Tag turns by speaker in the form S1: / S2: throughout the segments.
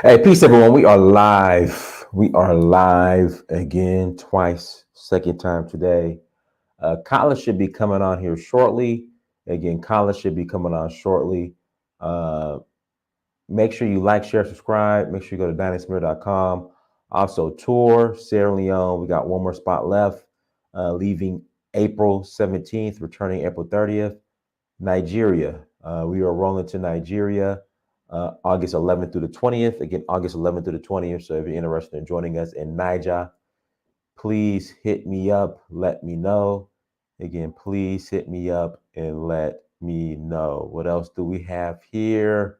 S1: Hey, peace, everyone. We are live. We are live again, twice, second time today. College should be coming on here shortly. Again, college should be coming on shortly. Uh, Make sure you like, share, subscribe. Make sure you go to dynasmir.com. Also, tour Sierra Leone. We got one more spot left, leaving April 17th, returning April 30th. Nigeria. We are rolling to Nigeria August 11th through the 20th. Again, August 11th through the 20th. So if you're interested in joining us in Niger, please hit me up. Let me know. Again, please hit me up and let me know. What else do we have here?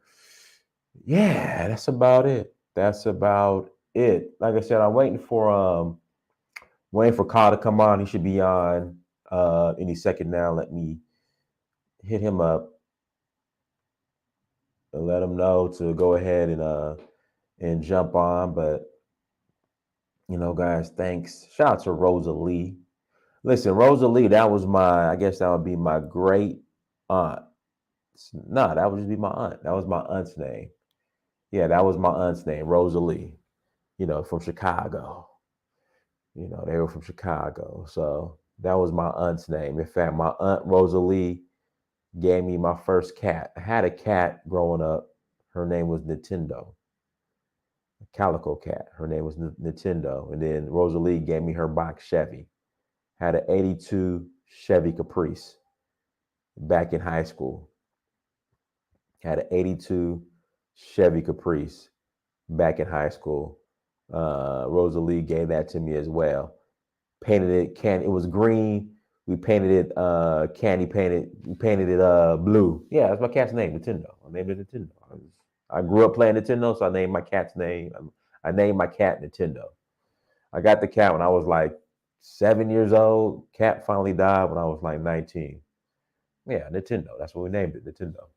S1: Yeah, that's about it. That's about it. Like I said, I'm waiting for Kyle to come on. He should be on any second now. Let me hit him up and let him know to go ahead and jump on. But guys, thanks. Shout out to Rosalie. Listen, Rosalie, that was I guess that would be my great aunt. No, that would just be my aunt. That was my aunt's name. Yeah, that was my aunt's name, Rosalie. From Chicago. They were from Chicago. So that was my aunt's name. In fact, my aunt Rosalie gave me my first cat. I had a cat growing up. Her name was Nintendo. Calico cat. Her name was Nintendo. And then Rosalie gave me her box Chevy. Had an 82 Chevy Caprice back in high school. Had an 82 Chevy Caprice back in high school. Rosalie gave that to me as well. Painted it it was green. We painted it candy painted. We painted it blue. Yeah, that's my cat's name, Nintendo. I named it Nintendo. I grew up playing Nintendo, so I named my cat's name. I named my cat Nintendo. I got the cat when I was like 7 years old. Cat finally died when I was like 19. Yeah, Nintendo. That's what we named it, Nintendo.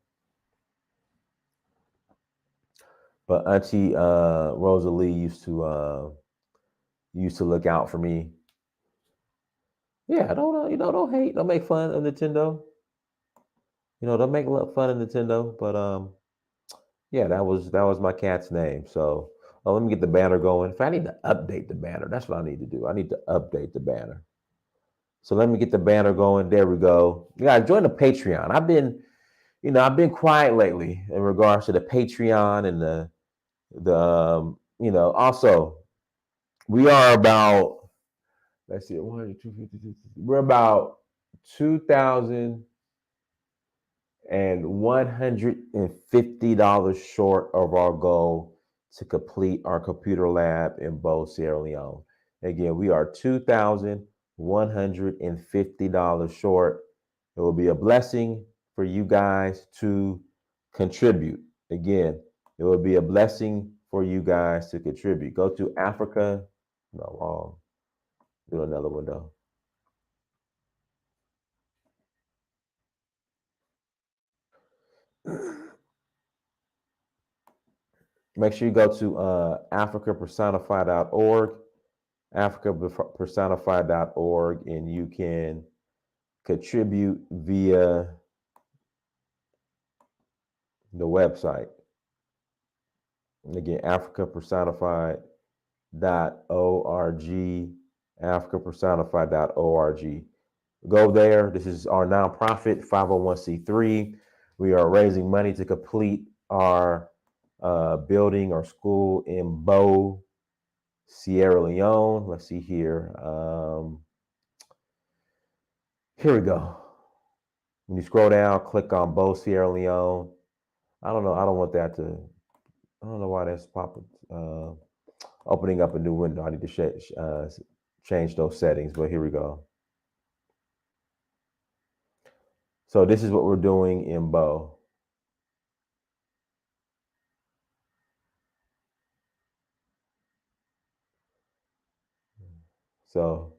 S1: But Auntie Rosalie used to look out for me. Yeah, don't hate, don't make fun of Nintendo. Don't make fun of Nintendo. But yeah, that was my cat's name. So let me get the banner going. If I need to update the banner, that's what I need to do. I need to update the banner. So let me get the banner going. There we go. Yeah, join the Patreon. I've been quiet lately in regards to the Patreon and also we are about, let's see, 100, 250, we're about 2,150 short of our goal to complete our computer lab in Bo, Sierra Leone. Again, we are $2,150 short. It will be a blessing for you guys to contribute. Again, it will be a blessing for you guys to contribute. Go to Africa. No, wrong. Do another window. Make sure you go to africapersonified.org, africapersonified.org, and you can contribute via the website. Again, africapersonified.org, africapersonified.org. Go there. This is our nonprofit 501c3. We are raising money to complete our building or school in Bo, Sierra Leone. Let's see here. Here we go. When you scroll down, click on Bo, Sierra Leone. I don't know. I don't want that to. I don't know why that's popping. Opening up a new window. I need to change those settings. But here we go. So this is what we're doing in Bo. So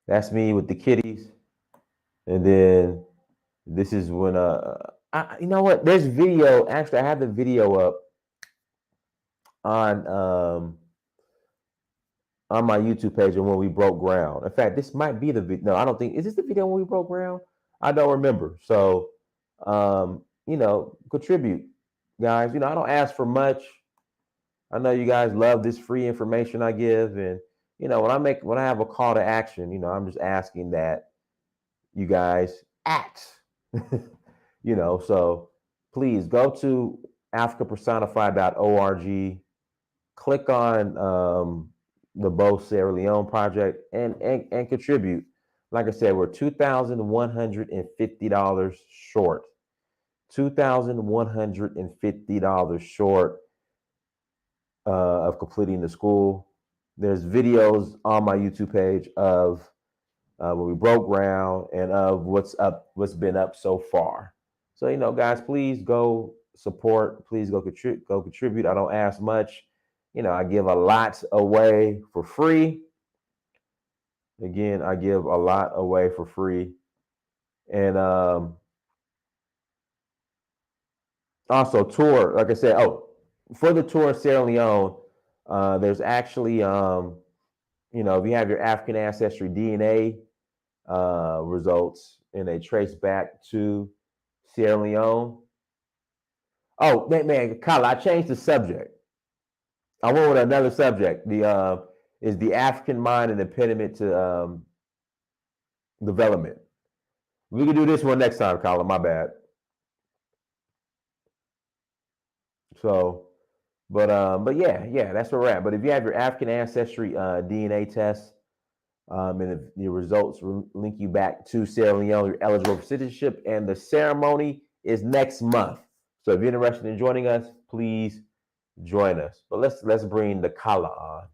S1: that's me with the kitties. And then this is when you know what? There's video. Actually, I have the video up on my YouTube page and when we broke ground. In fact, this might be the video. No, I don't think. Is this the video when we broke ground? I don't remember. So, contribute, guys. I don't ask for much. I know you guys love this free information I give, and when I have a call to action, I'm just asking that you guys act. So please go to africapersonified.org, click on the Bo Sierra Leone project, and contribute. Like I said, we're $2,150 short. $2,150 short of completing the school. There's videos on my YouTube page of when we broke ground and of what's been up so far. So guys, please go support. Please go contribute. I don't ask much. I give a lot away for free. Again, I give a lot away for free, and also tour. Like I said, for the tour of Sierra Leone, there's actually if you have your African ancestry DNA results and they trace back to Sierra Leone. Oh, man, Kyle, I changed the subject. I went with another subject. Is the African mind an impediment to development? We can do this one next time, Colin. My bad. So, but yeah, that's where we're at. But if you have your African ancestry DNA test, and if your results link you back to Sierra Leone, you're eligible for citizenship, and the ceremony is next month. So if you're interested in joining us, please join us. But let's bring the Kala on.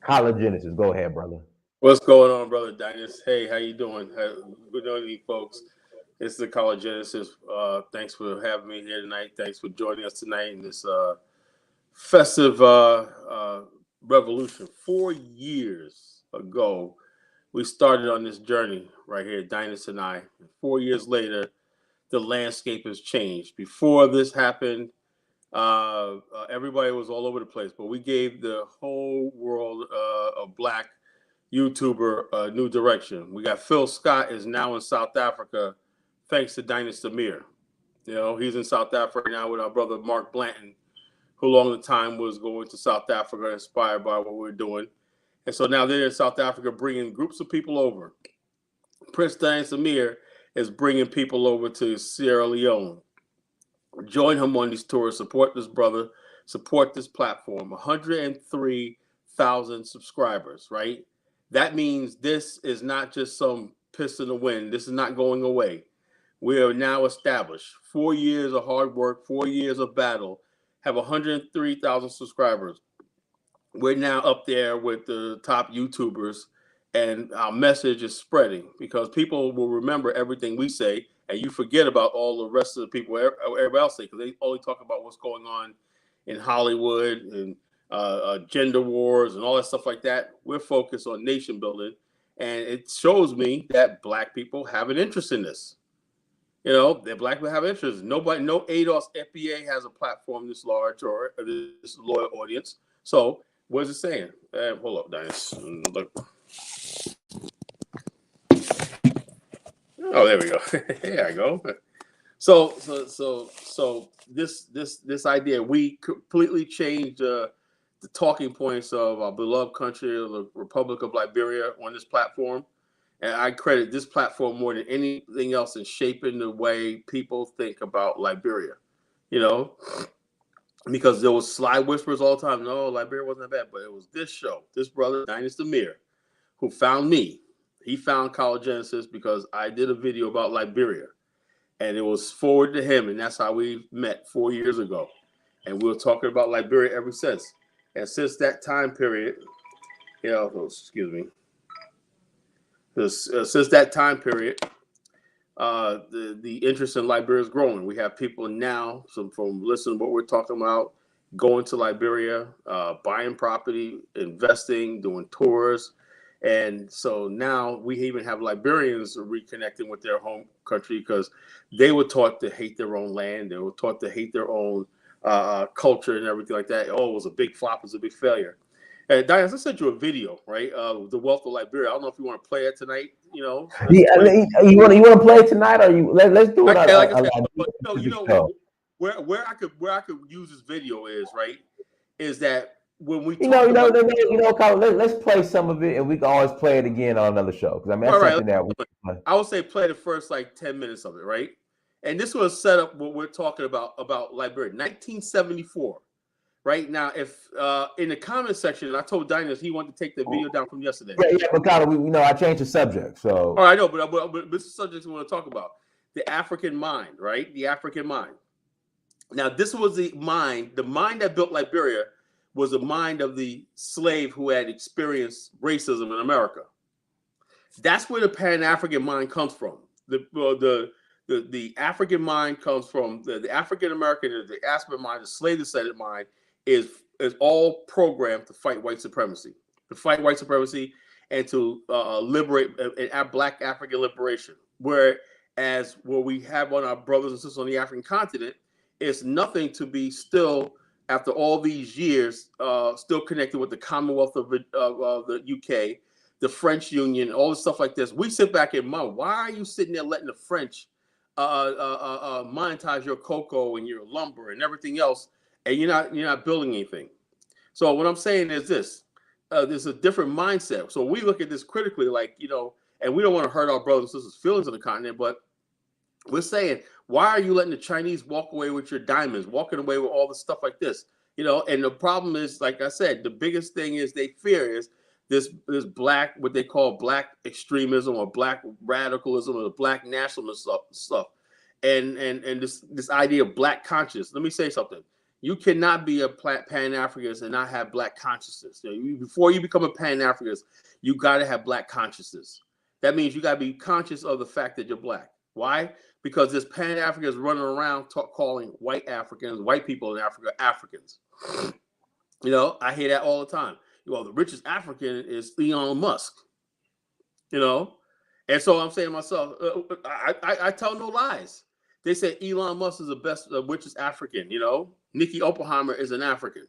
S1: Kala Genesis, go ahead, brother.
S2: What's going on, brother Dinus? Hey, how you doing? Good evening, folks. It's the College Genesis. Thanks for having me here tonight. Thanks for joining us tonight in this festive revolution. 4 years ago, we started on this journey right here, Dinus and I. 4 years later, the landscape has changed. Before this happened, everybody was all over the place, but we gave the whole world of Black YouTuber a new direction. We got Phil Scott is now in South Africa, thanks to Dinus Samir. He's in South Africa now with our brother Mark Blanton, who long the time was going to South Africa, inspired by what we're doing. And so now they're in South Africa bringing groups of people over. Prince Dinus Samir is bringing people over to Sierra Leone. Join him on these tours. Support this brother. Support this platform. 103,000 subscribers, right? That means this is not just some piss in the wind. This is not going away. We are now established. 4 years of hard work, 4 years of battle, have 103,000 subscribers. We're now up there with the top YouTubers, and our message is spreading because people will remember everything we say, and you forget about all the rest of the people everybody else say, because they only talk about what's going on in Hollywood and gender wars and all that stuff like that. We're focused on nation building, and it shows me that Black people have an interest in this. That Black people have interest. Nobody, no ADOS FBA has a platform this large or this loyal audience. So what is it saying? Hold up, Dice. Look. Oh, there we go. There I go. So this idea, we completely changed the talking points of our beloved country, the Republic of Liberia, on this platform. And I credit this platform more than anything else in shaping the way people think about Liberia. Because there was sly whispers all the time. No, Liberia wasn't that bad. But it was this show, this brother, Dinus Samir, who found me. He found College Genesis because I did a video about Liberia. And it was forwarded to him. And that's how we met 4 years ago. And we were talking about Liberia ever since. And since that time period, excuse me. Since that time period, the interest in Liberia is growing. We have people now, from listening to what we're talking about, going to Liberia, buying property, investing, doing tours. And so now we even have Liberians reconnecting with their home country because they were taught to hate their own land. They were taught to hate their own culture and everything like that. Oh, it was a big flop. It was a big failure. And Diane, I sent you a video, right? The Wealth of Liberia. I don't know if you want to play it tonight.
S1: You want to play it tonight, or let's do it.
S2: Like I said, but where I could use this video is right is that when we
S1: You know,
S2: talk
S1: you know,
S2: about
S1: you know, Colin, let's play some of it, and we can always play it again on another show. Because I mean,
S2: all
S1: that's
S2: right,
S1: something that we can play.
S2: I would say play the first like 10 minutes of it, right? And this was set up what we're talking about Liberia, 1974. Right now, if in the comment section, I told Diners he wanted to take the video down from yesterday.
S1: Yeah, but Colin, we, you know, I changed the subject, so.
S2: All right, I know, but this is the subject we want to talk about: the African mind, right? The African mind. Now, this was the mind that built Liberia was the mind of the slave who had experienced racism in America. That's where the Pan African mind comes from. The African mind comes from the African American, the Aspen mind, the slave descendant mind is all programmed to fight white supremacy, and to liberate and Black African liberation. Whereas what we have on our brothers and sisters on the African continent is nothing to be still after all these years, still connected with the Commonwealth of the UK, the French Union, all the stuff like this. We sit back and mind, why are you sitting there letting the French monetize your cocoa and your lumber and everything else, and you're not building anything? So what I'm saying is this: there's a different mindset. So we look at this critically, like and we don't want to hurt our brothers and sisters' feelings on the continent, but we're saying, why are you letting the Chinese walk away with your diamonds, walking away with all the stuff like this? And the problem is, like I said, the biggest thing is they fear is this black, what they call black extremism or black radicalism or the black nationalist stuff. And this idea of black consciousness. Let me say something. You cannot be a Pan-Africanist and not have black consciousness. Before you become a Pan-Africanist, you got to have black consciousness. That means you got to be conscious of the fact that you're black. Why? Because this Pan-Africans running around calling white Africans, white people in Africa, Africans. I hear that all the time. Well, the richest African is Elon Musk. And so I'm saying to myself, I tell no lies. They say Elon Musk is the best, richest African. Nikki Oppenheimer is an African.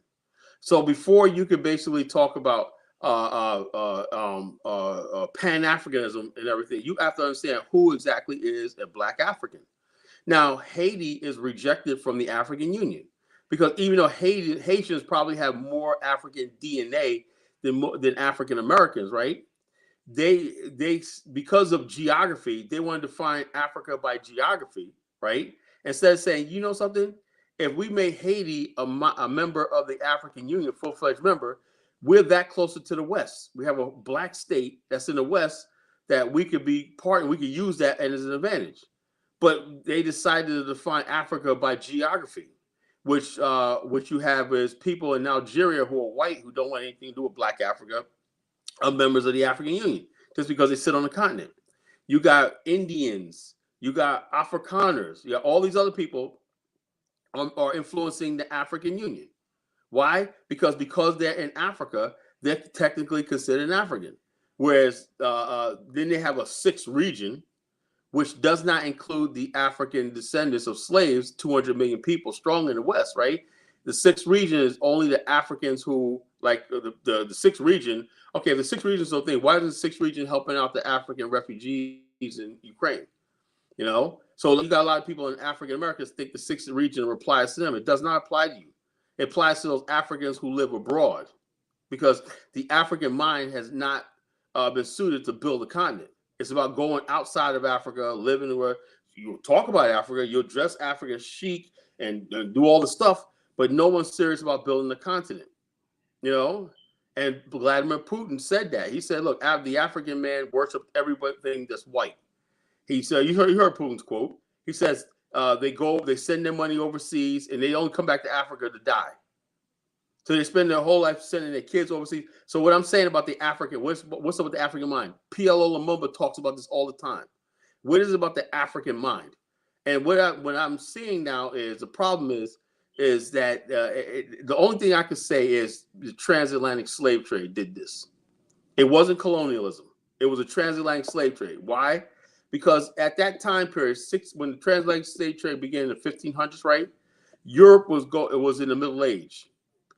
S2: So before you could basically talk about Pan-Africanism and everything, you have to understand who exactly is a black African. Now, Haiti is rejected from the African Union because even though Haitians probably have more African DNA than African Americans, right? They because of geography, they want to define Africa by geography, right? Instead of saying, you know something, if we made Haiti a member of the African Union, full-fledged member, we're that closer to the West. We have a black state that's in the West that we could be part, and we could use that as an advantage. But they decided to define Africa by geography, which you have is people in Nigeria who are white who don't want anything to do with black Africa are members of the African Union just because they sit on the continent. You got Indians, you got Afrikaners, you got all these other people are influencing the African Union. Why? Because they're in Africa, they're technically considered an African. Whereas then they have a sixth region, which does not include the African descendants of slaves, 200 million people strong in the West, right? The sixth region is only the Africans who, like the sixth region. Okay, the sixth region is the thing. Why isn't the sixth region helping out the African refugees in Ukraine? So you got a lot of people in African Americans think the sixth region applies to them. It does not apply to you. It applies to those Africans who live abroad, because the African mind has not been suited to build a continent. It's about going outside of Africa, living where you talk about Africa, you'll dress African chic and do all the stuff, but no one's serious about building the continent. And Vladimir Putin said that. He said, look, the African man worships everything that's white. He said, you heard Putin's quote. He says they send their money overseas, and they only come back to Africa to die. So they spend their whole life sending their kids overseas. So what I'm saying about the African, what's up with the African mind? PLO Lumumba talks about this all the time. What is it about the African mind? And what I'm seeing now is the problem is that the only thing I could say is the transatlantic slave trade did this. It wasn't colonialism. It was a transatlantic slave trade. Why? Because at that time period, when the transatlantic slave trade began in the 1500s, right? Europe was in the Middle Age.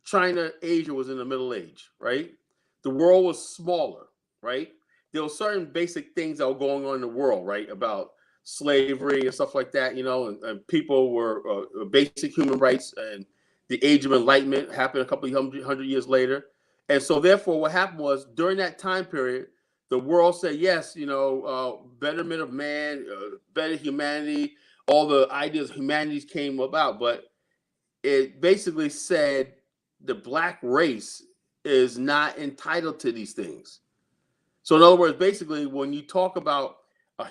S2: China, Asia was in the Middle Age, right? The world was smaller, right? There were certain basic things that were going on in the world, right? About slavery and stuff like that, and people were basic human rights, and the Age of Enlightenment happened a couple of hundred years later. And so therefore what happened was, during that time period, the world said yes, betterment of man, better humanity, all the ideas of humanities came about, but it basically said the black race is not entitled to these things. So in other words, basically, when you talk about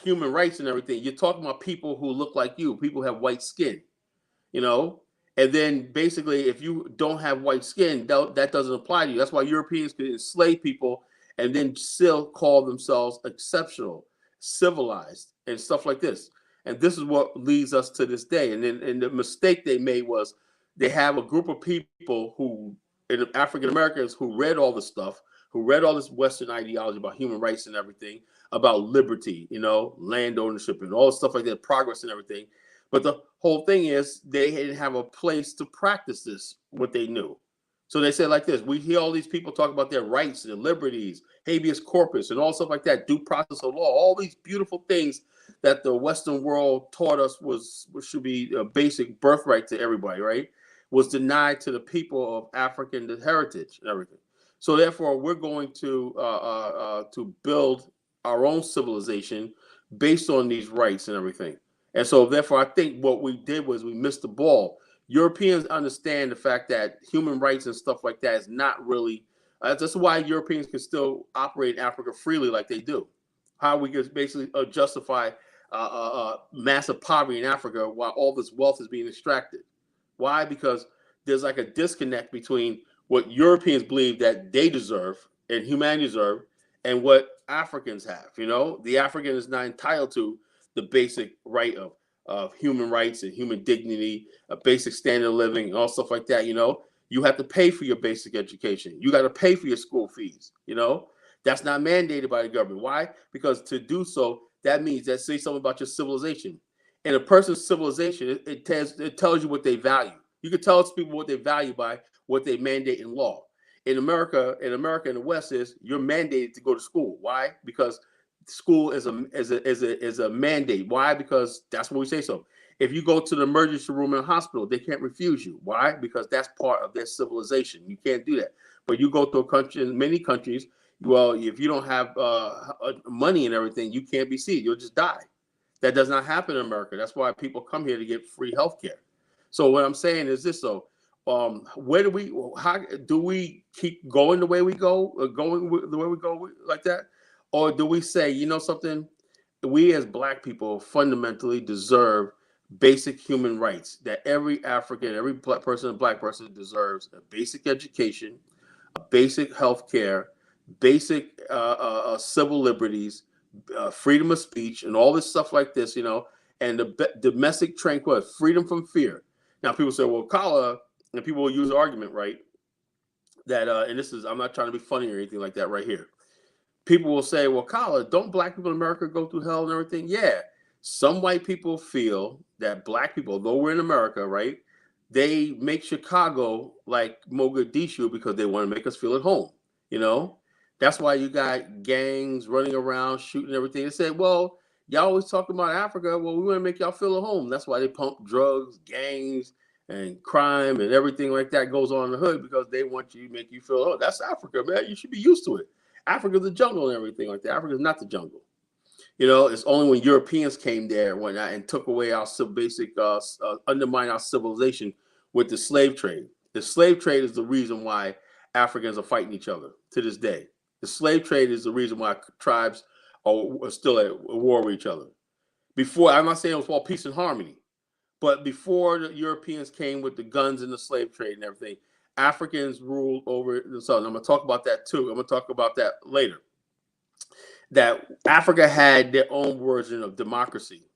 S2: human rights and everything, you're talking about people who look like you, people who have white skin, you know. And then basically, if you don't have white skin, that doesn't apply to you. That's why Europeans could enslave people and then still call themselves exceptional, civilized, and stuff like this. And this is what leads us to this day. And the mistake they made was, they have a group of people who, African Americans, who read all this stuff, who read all this Western ideology about human rights and everything, about liberty, land ownership and all the stuff like that, progress and everything. But the whole thing is, they didn't have a place to practice this, what they knew. So they said like this: we hear all these people talk about their rights and liberties, habeas corpus, and all stuff like that, due process of law, all these beautiful things that the Western world taught us should be a basic birthright to everybody, right? Was denied to the people of African heritage and everything. So therefore, we're going to build our own civilization based on these rights and everything. And so therefore, I think what we did was we missed the ball. Europeans understand the fact that human rights and stuff like that is not really. That's why Europeans can still operate in Africa freely like they do. How we can basically justify massive poverty in Africa while all this wealth is being extracted. Why? Because there's like a disconnect between what Europeans believe that they deserve and humanity deserve, and what Africans have. The African is not entitled to the basic right of human rights and human dignity, a basic standard of living, and all stuff like that. You have to pay for your basic education. You got to pay for your school fees. That's not mandated by the government. Why? Because to do so, that means that say something about your civilization. And a person's civilization, it tells you what they value. You can tell people what they value by what they mandate in law. In America, in the West, is you're mandated to go to school. Why? Because school is a mandate. Why? Because that's what we say so. If you go to the emergency room in a hospital, they can't refuse you. Why? Because that's part of their civilization. You can't do that. But you go to a country, in many countries, well, if you don't have money and everything, you can't be seen. You'll just die. That does not happen in America. That's why people come here to get free health care. So what I'm saying is this: so how do we keep going the way we go, like that, or do we say, something? We as Black people fundamentally deserve basic human rights, that every African, every Black person deserves a basic education, a basic health care, basic civil liberties, freedom of speech, and all this stuff like this, and the domestic tranquility, freedom from fear. Now, people say, well, Kala, and people will use the argument, right, that, and this is, I'm not trying to be funny or anything like that right here. People will say, well, Kala, don't Black people in America go through hell and everything? Yeah. Some white people feel that Black people, though we're in America, right, they make Chicago like Mogadishu because they want to make us feel at home, That's why you got gangs running around shooting everything. They said, well, y'all always talking about Africa. Well, we want to make y'all feel at home. That's why they pump drugs, gangs, and crime and everything like that goes on in the hood, because they want you to make you feel, oh, that's Africa, man. You should be used to it. Africa's the jungle and everything like that. Africa's not the jungle. It's only when Europeans came there and whatnot and took away our basic, undermine our civilization with the slave trade. The slave trade is the reason why Africans are fighting each other to this day. The slave trade is the reason why tribes are still at war with each other. Before, I'm not saying it was all peace and harmony, but before the Europeans came with the guns and the slave trade and everything, Africans ruled over the southern. I'm going to talk about that too. I'm going to talk about that later. That Africa had their own version of democracy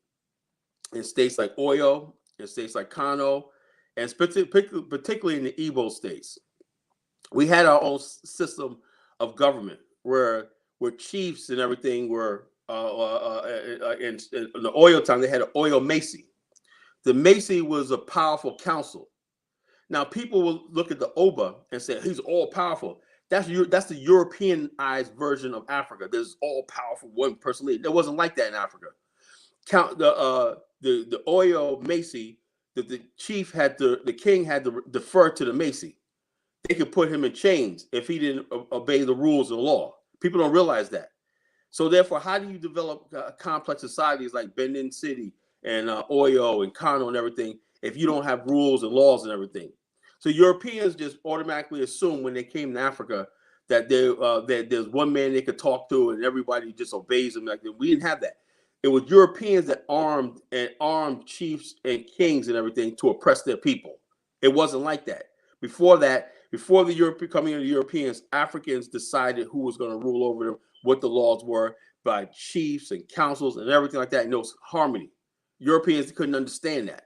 S2: in states like Oyo, in states like Kano, and particularly in the Igbo states. We had our own system of government where chiefs and everything were, in the Oyo time, they had an Oyo Macy. The Macy was a powerful council. Now, people will look at the Oba and say, he's all powerful. That's the Europeanized version of Africa. There's all powerful one person leader. It wasn't like that in Africa. count the oil Macy, that the king had to defer to the Macy. They could put him in chains if he didn't obey the rules of the law. People don't realize that. So therefore, how do you develop complex societies like Benin City and Oyo and Kano and everything if you don't have rules and laws and everything? So Europeans just automatically assume when they came to Africa that that there's one man they could talk to and everybody just obeys them. Like we didn't have that. It was Europeans that armed chiefs and kings and everything to oppress their people. It wasn't like that. Before that, before the coming of the Europeans, Africans decided who was going to rule over them, what the laws were by chiefs and councils and everything like that. And there was harmony. Europeans couldn't understand that.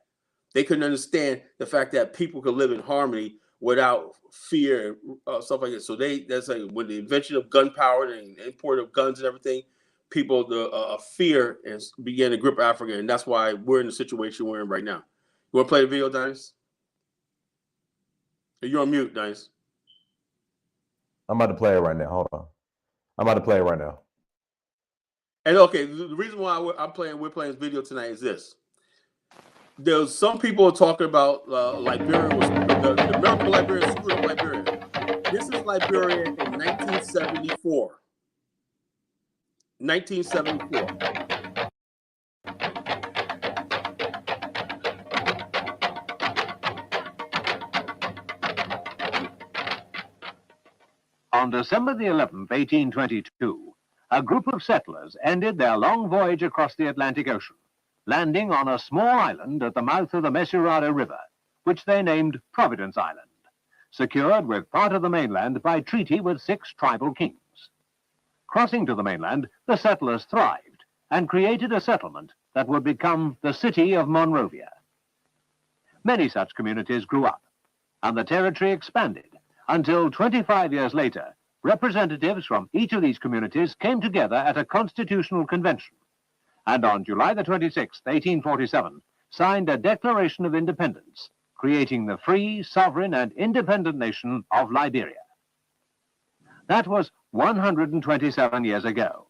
S2: They couldn't understand the fact that people could live in harmony without fear and stuff like that. So that's like when the invention of gunpowder and import of guns and everything, people the fear began to grip Africa, and that's why we're in the situation we're in right now. You want to play the video, Dennis? You're on mute, Dennis.
S1: I'm about to play it right now. Hold on. I'm about to play it right now.
S2: And okay, the reason why we're playing this video tonight is this. There's some people talking about Liberia, the miracle Liberia, screwed up Liberia. This is Liberia in 1974. 1974.
S3: On December the 11th, 1822, a group of settlers ended their long voyage across the Atlantic Ocean, landing on a small island at the mouth of the Mesurado River, which they named Providence Island, secured with part of the mainland by treaty with 6 tribal kings. Crossing to the mainland, the settlers thrived and created a settlement that would become the city of Monrovia. Many such communities grew up, and the territory expanded until 25 years later, representatives from each of these communities came together at a constitutional convention, and on July the 26th, 1847, signed a Declaration of Independence, creating the free, sovereign, and independent nation of Liberia. That was 127 years ago.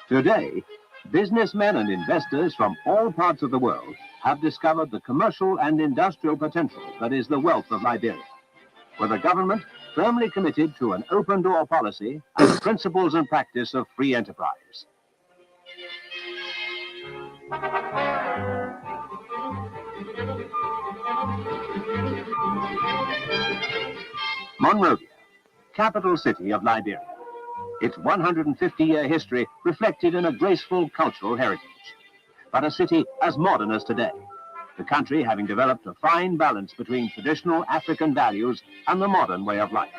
S3: Today, businessmen and investors from all parts of the world have discovered the commercial and industrial potential that is the wealth of Liberia, with a government firmly committed to an open-door policy and the principles and practice of free enterprise. Monrovia, capital city of Liberia. Its 150-year history reflected in a graceful cultural heritage. But a city as modern as today, the country having developed a fine balance between traditional African values and the modern way of life.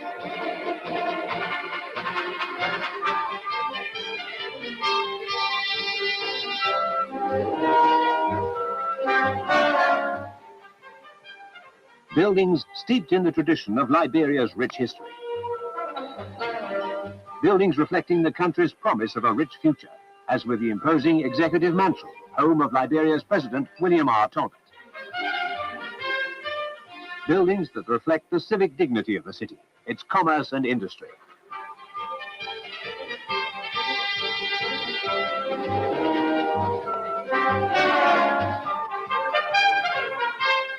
S3: Buildings steeped in the tradition of Liberia's rich history. Buildings reflecting the country's promise of a rich future, as with the imposing Executive Mansion, home of Liberia's President William R. Talbot. Buildings that reflect the civic dignity of the city, its commerce and industry.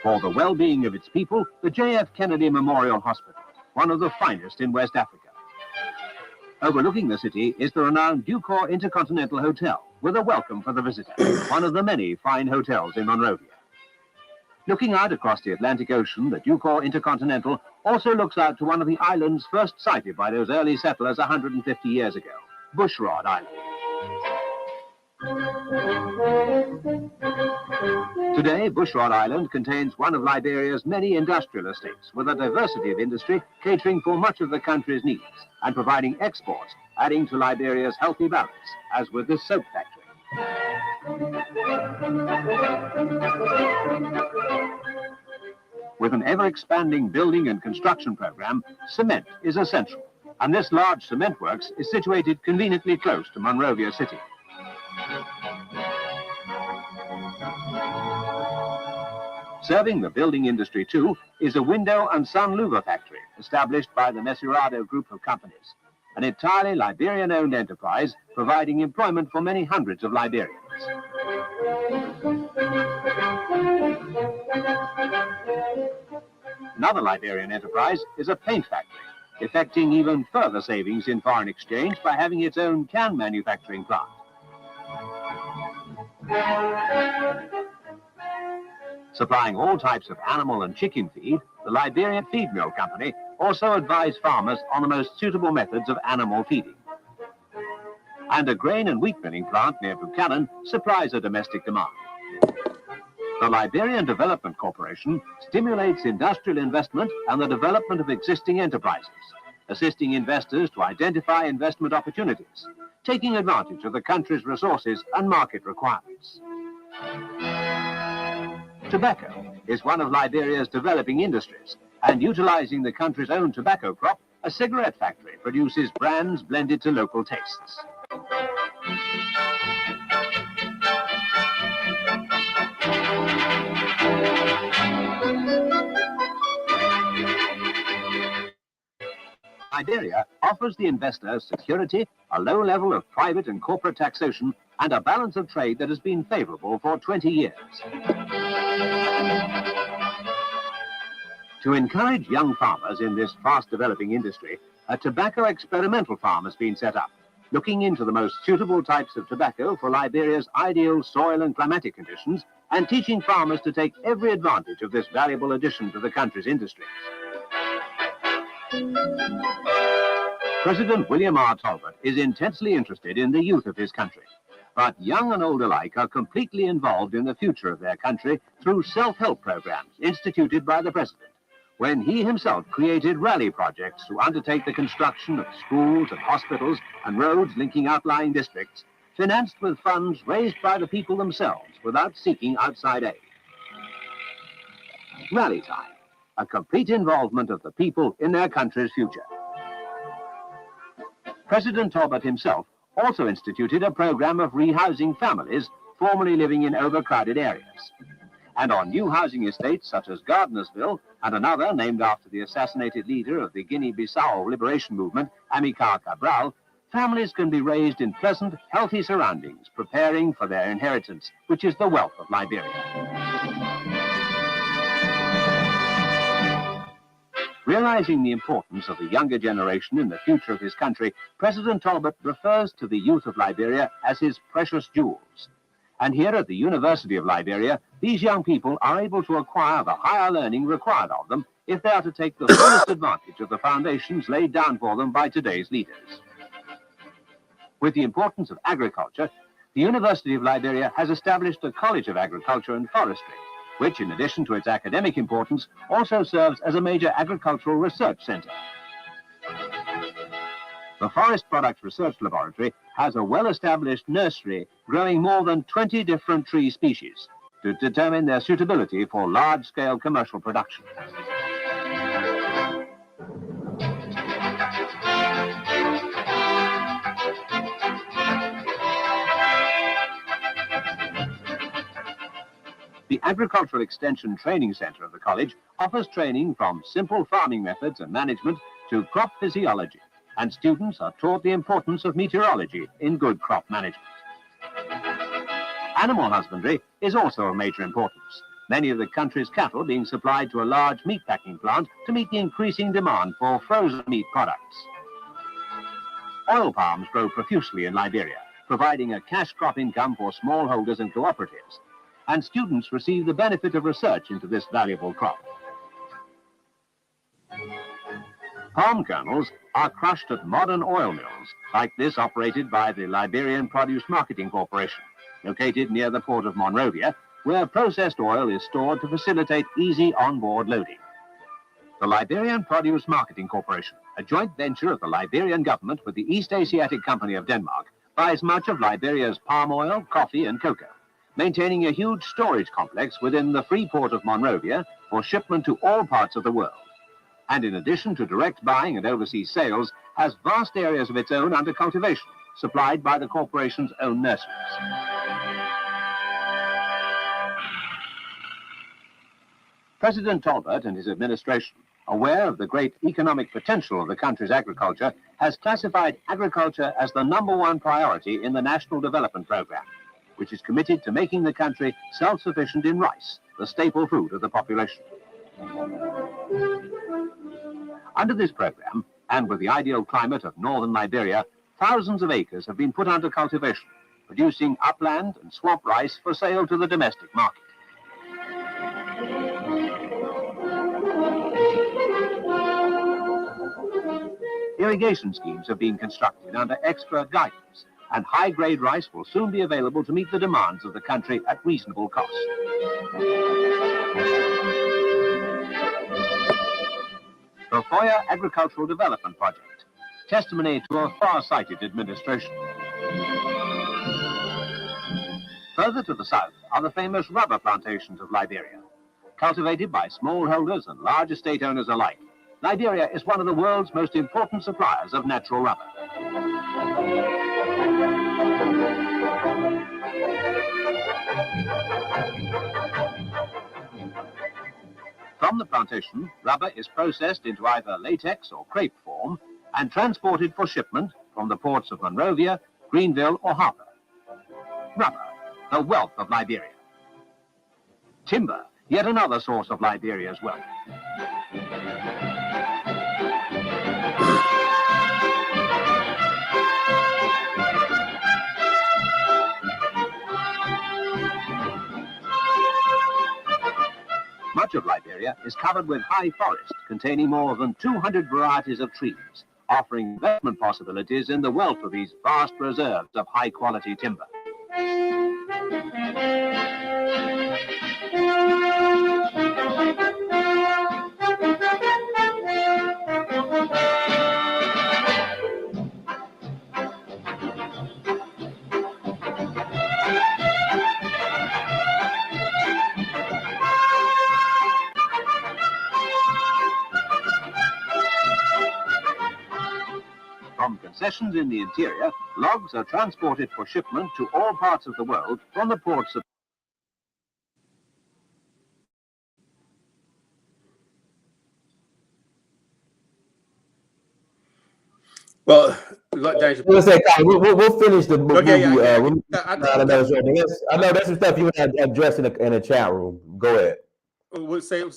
S3: For the well-being of its people, the J.F. Kennedy Memorial Hospital, one of the finest in West Africa. Overlooking the city is the renowned Ducor Intercontinental Hotel, with a welcome for the visitor, one of the many fine hotels in Monrovia. Looking out across the Atlantic Ocean, the Ducor Intercontinental also looks out to one of the islands first sighted by those early settlers 150 years ago, Bushrod Island. Today, Bushrod Island contains one of Liberia's many industrial estates with a diversity of industry catering for much of the country's needs and providing exports, adding to Liberia's healthy balance, as with this soap factory. With an ever-expanding building and construction program, cement is essential, and this large cement works is situated conveniently close to Monrovia City. Serving the building industry too is a window and sun louver factory established by the Mesurado group of companies, an entirely Liberian-owned enterprise providing employment for many hundreds of Liberians. Another Liberian enterprise is a paint factory, effecting even further savings in foreign exchange by having its own can manufacturing plant. Supplying all types of animal and chicken feed, the Liberian Feed Mill Company also advised farmers on the most suitable methods of animal feeding. And a grain and wheat milling plant near Buchanan supplies a domestic demand. The Liberian Development Corporation stimulates industrial investment and the development of existing enterprises, assisting investors to identify investment opportunities, taking advantage of the country's resources and market requirements. Tobacco is one of Liberia's developing industries, and utilizing the country's own tobacco crop, a cigarette factory produces brands blended to local tastes. Liberia offers the investor security, a low level of private and corporate taxation, and a balance of trade that has been favorable for 20 years. To encourage young farmers in this fast-developing industry, a tobacco experimental farm has been set up, looking into the most suitable types of tobacco for Liberia's ideal soil and climatic conditions, and teaching farmers to take every advantage of this valuable addition to the country's industries. President William R. Talbot is intensely interested in the youth of his country, but young and old alike are completely involved in the future of their country through self-help programs instituted by the President, when he himself created rally projects to undertake the construction of schools and hospitals and roads linking outlying districts, financed with funds raised by the people themselves without seeking outside aid. Rally time, a complete involvement of the people in their country's future. President Talbot himself also instituted a program of rehousing families formerly living in overcrowded areas. And on new housing estates such as Gardinersville and another named after the assassinated leader of the Guinea-Bissau liberation movement, Amilcar Cabral, families can be raised in pleasant, healthy surroundings, preparing for their inheritance, which is the wealth of Liberia. Realizing the importance of the younger generation in the future of his country, President Talbot refers to the youth of Liberia as his precious jewels. And here at the University of Liberia, these young people are able to acquire the higher learning required of them if they are to take the fullest advantage of the foundations laid down for them by today's leaders. With the importance of agriculture, the University of Liberia has established a College of Agriculture and Forestry, which, in addition to its academic importance, also serves as a major agricultural research center. The Forest Products Research Laboratory has a well-established nursery growing more than 20 different tree species to determine their suitability for large-scale commercial production. The Agricultural Extension Training Center of the college offers training from simple farming methods and management to crop physiology, and students are taught the importance of meteorology in good crop management. Animal husbandry is also of major importance, many of the country's cattle being supplied to a large meat packing plant to meet the increasing demand for frozen meat products. Oil palms grow profusely in Liberia, providing a cash crop income for smallholders and cooperatives, and students receive the benefit of research into this valuable crop. Palm kernels are crushed at modern oil mills, like this operated by the Liberian Produce Marketing Corporation, located near the port of Monrovia, where processed oil is stored to facilitate easy onboard loading. The Liberian Produce Marketing Corporation, a joint venture of the Liberian government with the East Asiatic Company of Denmark, buys much of Liberia's palm oil, coffee, and cocoa, maintaining a huge storage complex within the free port of Monrovia for shipment to all parts of the world. And in addition to direct buying and overseas sales, has vast areas of its own under cultivation, supplied by the corporation's own nurseries. President Tolbert and his administration, aware of the great economic potential of the country's agriculture, has classified agriculture as the #1 priority in the National Development Program, which is committed to making the country self-sufficient in rice, the staple food of the population. Under this program, and with the ideal climate of northern Liberia, thousands of acres have been put under cultivation, producing upland and swamp rice for sale to the domestic market. Irrigation schemes have been constructed under expert guidance, and high-grade rice will soon be available to meet the demands of the country at reasonable cost. The Foya Agricultural Development Project, testimony to a far-sighted administration. Further to the south are the famous rubber plantations of Liberia. Cultivated by smallholders and large estate owners alike, Liberia is one of the world's most important suppliers of natural rubber. From the plantation, rubber is processed into either latex or crepe form and transported for shipment from the ports of Monrovia, Greenville, or Harper. Rubber, the wealth of Liberia. Timber, yet another source of Liberia's wealth. Much of Liberia is covered with high forest containing more than 200 varieties of trees, offering investment possibilities in the wealth of these vast reserves of high-quality timber. From concessions in the interior, logs are transported for shipment to all parts of the world from the ports of...
S2: Well, look, Dave,
S1: Let's say, we'll finish the movie.
S2: okay,
S1: I
S2: I
S1: know that's some stuff you want to address in the chat room. Go ahead.
S2: what you saying?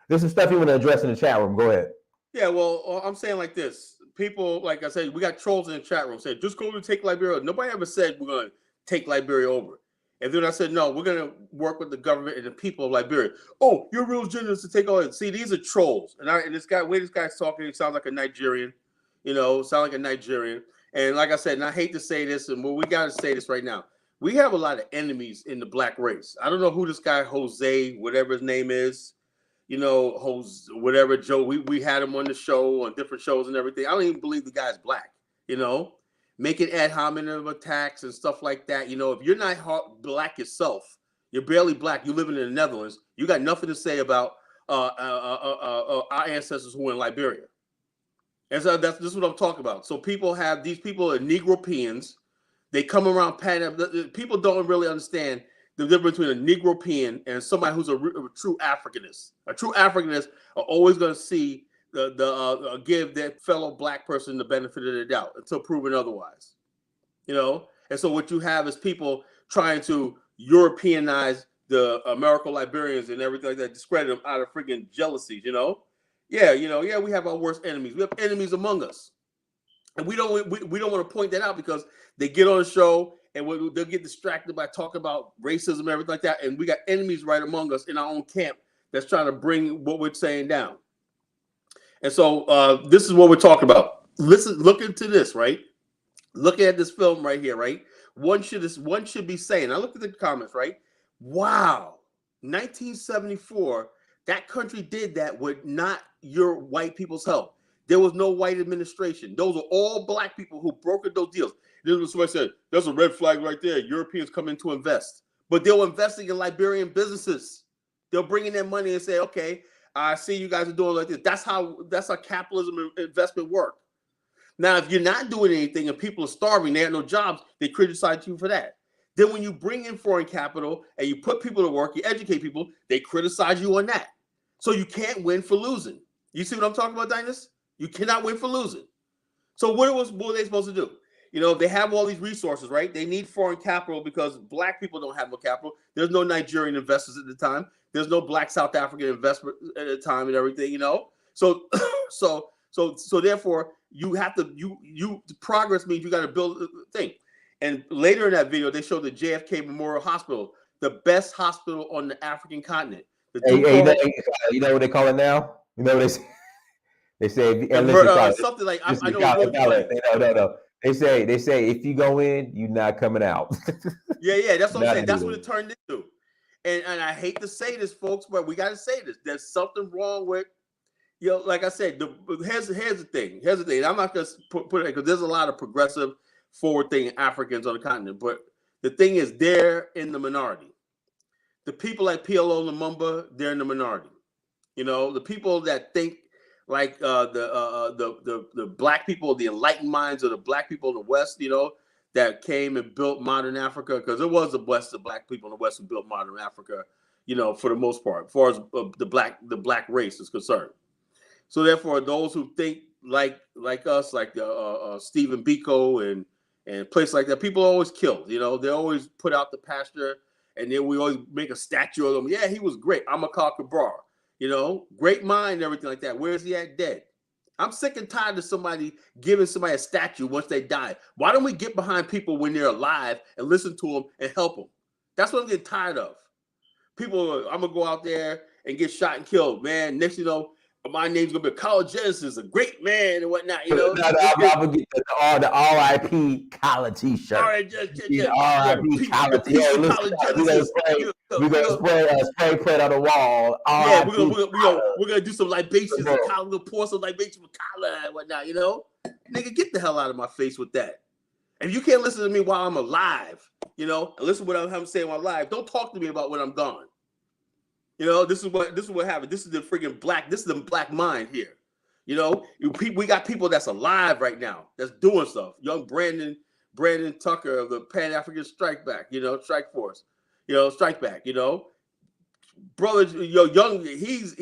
S1: There's some stuff you want to address in the chat room. Go ahead.
S2: Yeah, well, I'm saying like this. People, like I said, we got trolls in the chat room saying, just go to take Liberia. Nobody ever said we're going to take Liberia over. And then I said, no, we're going to work with the government and the people of Liberia. Oh, your real agenda is to take all that. See, these are trolls. And this guy, way this guy's talking, he sounds like a Nigerian. Sound like a Nigerian. And like I said, and I hate to say this, and we got to say this right now. We have a lot of enemies in the black race. I don't know who this guy, Jose, whatever his name is, Jose, whatever, Joe, we had him on the show, on different shows and everything. I don't even believe the guy's black, making ad hominem attacks and stuff like that. If you're not black yourself, you're barely black, you living in the Netherlands, you got nothing to say about our ancestors who were in Liberia. And so this is what I'm talking about. So these people are Negropeans. They come around people don't really understand the difference between a Negropean and somebody who's a true Africanist. A true Africanist are always going to see give that fellow black person the benefit of the doubt until proven otherwise. And so what you have is people trying to Europeanize the American Liberians and everything like that, discredit them out of freaking jealousies. Yeah, we have our worst enemies. We have enemies among us, and we don't want to point that out because they get on the show and they'll get distracted by talking about racism and everything like that. And we got enemies right among us in our own camp that's trying to bring what we're saying down. And so this is what we're talking about. Look into this, right? Look at this film right here, right? one should be saying. I looked at the comments, right? Wow, 1974, that country did that with not your white people's help. There was no white administration. Those are all black people who brokered those deals. This was somebody said, "There's a red flag right there. Europeans come in to invest," but they were investing in Liberian businesses. They're bringing their money and say, "Okay, I see you guys are doing like this." That's how capitalism and investment work. Now, if you're not doing anything and people are starving, they have no jobs, they criticize you for that. Then when you bring in foreign capital and you put people to work, you educate people, they criticize you on that. So you can't win for losing. You see what I'm talking about, Dinus? You cannot win for losing. So what were they supposed to do? You know, they have all these resources, right? They need foreign capital because black people don't have no capital. There's no Nigerian investors at the time. There's no black South African investment at the time and everything, you know? So therefore, you have to progress means you got to build a thing. And later in that video, they showed the JFK Memorial Hospital, the best hospital on the African continent.
S1: You know what they call it now? You know what they say? They say
S2: something like I know.
S1: No. They say if you go in, you're not coming out.
S2: Yeah, that's what I'm saying. That's what it turned into. And I hate to say this, folks, but we got to say this. There's something wrong with, you know, like I said, here's the thing. And I'm not going to put it because there's a lot of progressive, forward-thinking Africans on the continent. But the thing is, they're in the minority. The people like PLO Lumumba, they're in the minority. You know, the people that think like the black people, the enlightened minds of the black people in the West, you know, that came and built modern Africa, because it was the black people in the West who built modern Africa, you know, for the most part, as far as the black race is concerned. So therefore, those who think like us, like Stephen Biko and places like that, people are always killed. You know, they're always put out the pasture, and then we always make a statue of them. Yeah, he was great. Amilcar Cabral, you know, great mind and everything like that. Where is he at? Dead. I'm sick and tired of somebody giving somebody a statue once they die. Why don't we get behind people when they're alive and listen to them and help them? That's what I'm getting tired of. People, I'm gonna go out there and get shot and killed, man. Next, you know, my name's gonna be College Genesis, a great man and whatnot. You know,
S1: I'm gonna get the RIP College T-shirt. RIP College. We're gonna spray paint on the wall.
S2: Yeah, we're gonna do some libations. We're gonna pour some libations with collar and whatnot. You know, nigga, get the hell out of my face with that. If you can't listen to me while I'm alive, you know, and listen to what I'm saying while I'm alive, don't talk to me about when I'm gone. You know, this is what happened. This is the freaking black. This is the black mind here. You know, we got people that's alive right now that's doing stuff. Young Brandon Tucker of the Pan African Strike Back. You know, Strike Force. You know, Strike Back. You know, brother, young. He's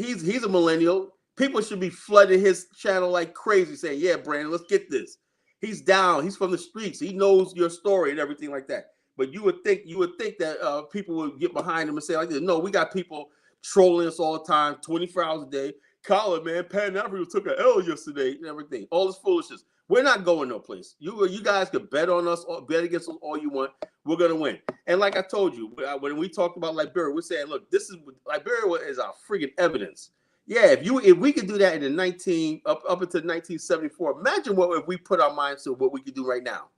S2: a millennial. People should be flooding his channel like crazy, saying, "Yeah, Brandon, let's get this." He's down. He's from the streets. He knows your story and everything like that. But you would think that people would get behind him and say like this. No, we got people trolling us all the time, 24 hours a day. Colin, man, Pan Africa took an L yesterday and everything. All this foolishness. We're not going no place. You guys could bet on us, or bet against us all you want. We're gonna win. And like I told you, when we talked about Liberia, we're saying, look, Liberia is our freaking evidence. Yeah, if we could do that in the up until 1974, imagine if we put our minds to what we could do right now.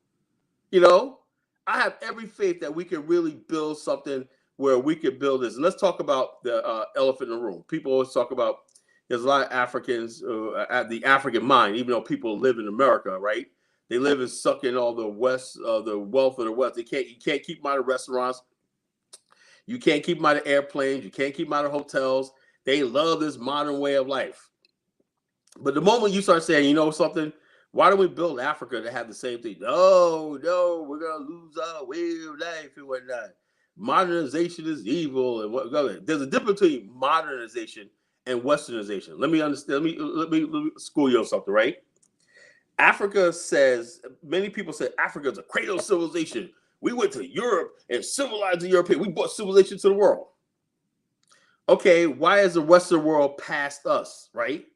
S2: You know, I have every faith that we can really build something where we could build this. And let's talk about the elephant in the room. People always talk about there's a lot of Africans at the African mind, even though people live in America, right? They live and suck in all the the wealth of the West. You can't keep them out of restaurants. You can't keep them out of airplanes. You can't keep them out of hotels. They love this modern way of life. But the moment you start saying, you know something, why don't we build Africa to have the same thing? No, we're going to lose our way of life and whatnot. Modernization is evil. And what? There's a difference between modernization and westernization. Let me understand. Let me school you on something, right? Africa says, many people say Africa is a cradle of civilization. We went to Europe and civilized the European. We brought civilization to the world. Okay, why is the Western world past us, right?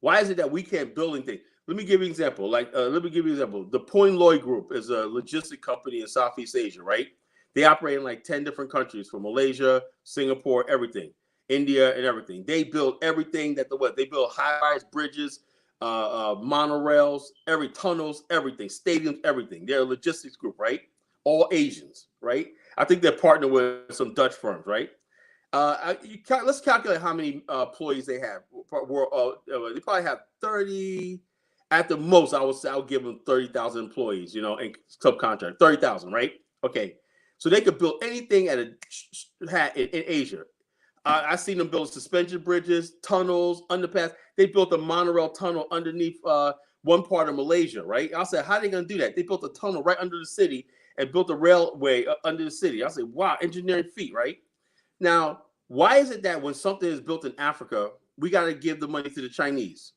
S2: Why is it that we can't build anything? Let me give you an example. The Point Lloyd Group is a logistic company in Southeast Asia, right? They operate in like 10 different countries, from Malaysia, Singapore, everything, India, and everything. They build everything they build high-rise bridges, monorails, tunnels, everything, stadiums, everything. They're a logistics group, right? all Asians, right? I think they're partnered with some Dutch firms, right? Let's calculate how many employees they have. They probably have 30 at the most. I'll give them 30,000 employees, and subcontract 30,000, right? Okay, so they could build anything at in Asia. I seen them build suspension bridges, tunnels, underpass. They built a monorail tunnel underneath one part of Malaysia, right? I said, how are they going to do that? They built a tunnel right under the city and built a railway under the city. I said, wow, engineering feat, right? Now, why is it that when something is built in Africa, we got to give the money to the Chinese?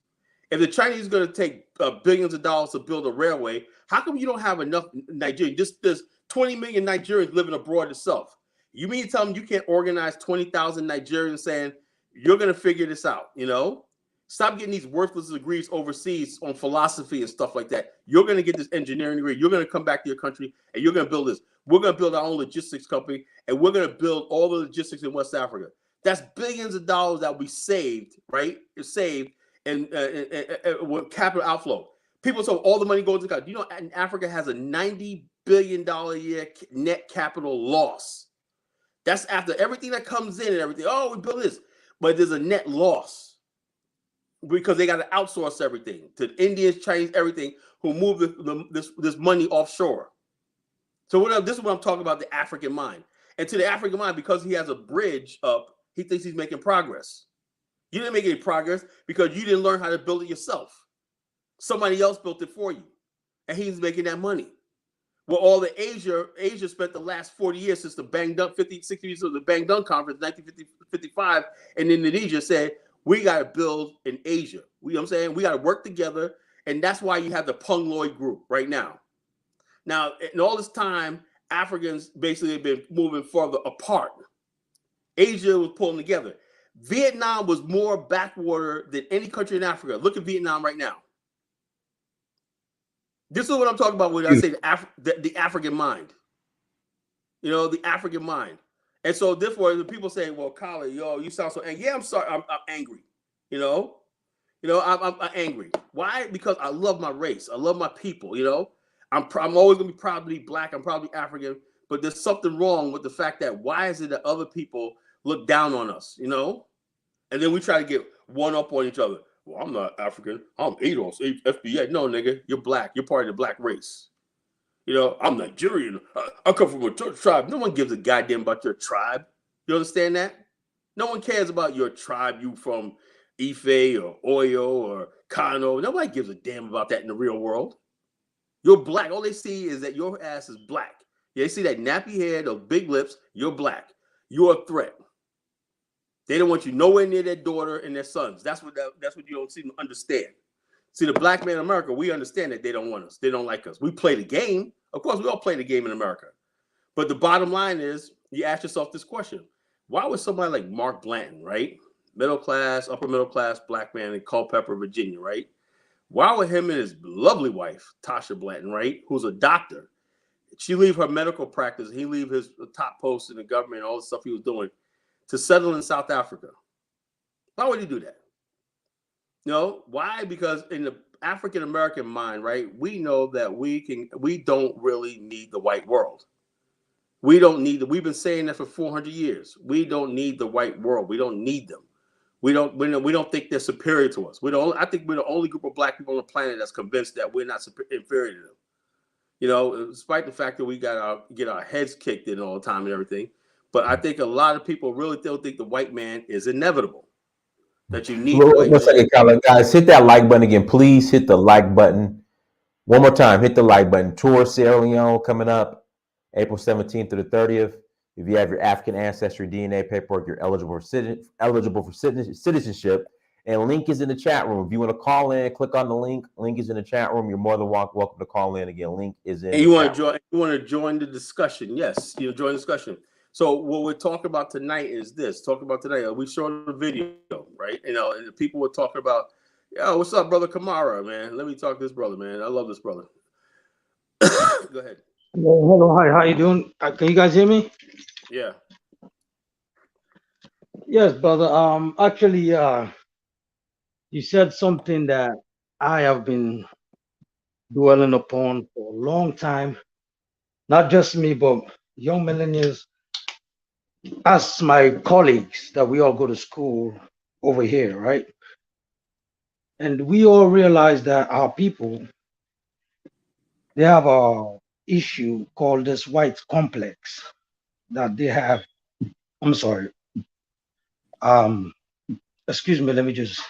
S2: If the Chinese is going to take billions of dollars to build a railway, how come you don't have enough Nigerians? There's 20 million Nigerians living abroad itself. You mean to tell them you can't organize 20,000 Nigerians saying, you're going to figure this out, Stop getting these worthless degrees overseas on philosophy and stuff like that. You're going to get this engineering degree. You're going to come back to your country and you're going to build this. We're going to build our own logistics company and we're going to build all the logistics in West Africa. That's billions of dollars that we saved, right? It's saved and with capital outflow. People say all the money goes to God. Africa has a $90 billion a year net capital loss. That's after everything that comes in and everything. Oh, we built this. But there's a net loss because they got to outsource everything to Indians, Chinese, everything who move this money offshore. So this is what I'm talking about, the African mind. And to the African mind, because he has a bridge up, he thinks he's making progress. You didn't make any progress because you didn't learn how to build it yourself. Somebody else built it for you. And he's making that money. Well, all the Asia spent the last 40 years since the Bang Dun, 60 years of the Bang Dun conference, 1955, and Indonesia said, we got to build in Asia. You know what I'm saying? We got to work together. And that's why you have the Peng Loi group right now. Now, in all this time, Africans basically have been moving further apart. Asia was pulling together. Vietnam was more backwater than any country in Africa. Look at Vietnam right now. This is what I'm talking about when I say the African mind. The African mind. And so therefore, the people say, well, Khalid, you sound so angry. Yeah, I'm sorry. I'm angry. I'm angry. Why? Because I love my race. I love my people. I'm always going to be proud to be black. I'm proud to be African. But there's something wrong with the fact that why is it that other people look down on us, And then we try to get one up on each other. Well, I'm not African. I'm ADOS, FBA. No, nigga, you're black. You're part of the black race. I'm Nigerian. I come from a tribe. No one gives a goddamn about your tribe. You understand that? No one cares about your tribe. You from Ife or Oyo or Kano. Nobody gives a damn about that in the real world. You're black. All they see is that your ass is black. They see that nappy head, those big lips. You're black. You're a threat. They don't want you nowhere near their daughter and their sons. That's what you don't seem to understand. See, the black man in America, we understand that they don't want us. They don't like us. We play the game. Of course, we all play the game in America. But the bottom line is, you ask yourself this question. Why would somebody like Mark Blanton, right? Middle class, upper middle class black man in Culpeper, Virginia, right? Why would him and his lovely wife, Tasha Blanton, right, who's a doctor, she leave her medical practice, he leave his top post in the government and all the stuff he was doing to settle in South Africa? Why would he do that? Why? Because in the African American mind, right, we know that we don't really need the white world. We've been saying that for 400 years. We don't need the white world. We don't need them. We don't think they're superior to us. I think we're the only group of black people on the planet that's convinced that we're not inferior to them. Despite the fact that we get our heads kicked in all the time and everything. But I think a lot of people really still think the white man is inevitable. That you need.
S1: One second, Colin. Guys, hit that like button again. Please hit the like button. One more time, hit the like button. Tour Sierra Leone coming up April 17th through the 30th. If you have your African ancestry DNA paperwork, you're eligible for citizenship. And link is in the chat room. If you want to call in, click on the link. Link is in the chat room. You're more than welcome to call in again. Link is in.
S2: And you want to join the discussion? Yes, join the discussion. So what we're talking about tonight is this. We showed the video, right? And the people were talking about, yo, what's up, brother Kamara, man? Let me talk to this brother, man. I love this brother. Go ahead.
S4: Hello, hi, how you doing? Can you guys hear me?
S2: Yeah.
S4: Yes, brother. Actually, you said something that I have been dwelling upon for a long time, not just me, but young millennials, as my colleagues that we all go to school over here, right? And we all realize that our people, they have a issue called this white complex that they have. I'm sorry. Um, excuse me. Let me just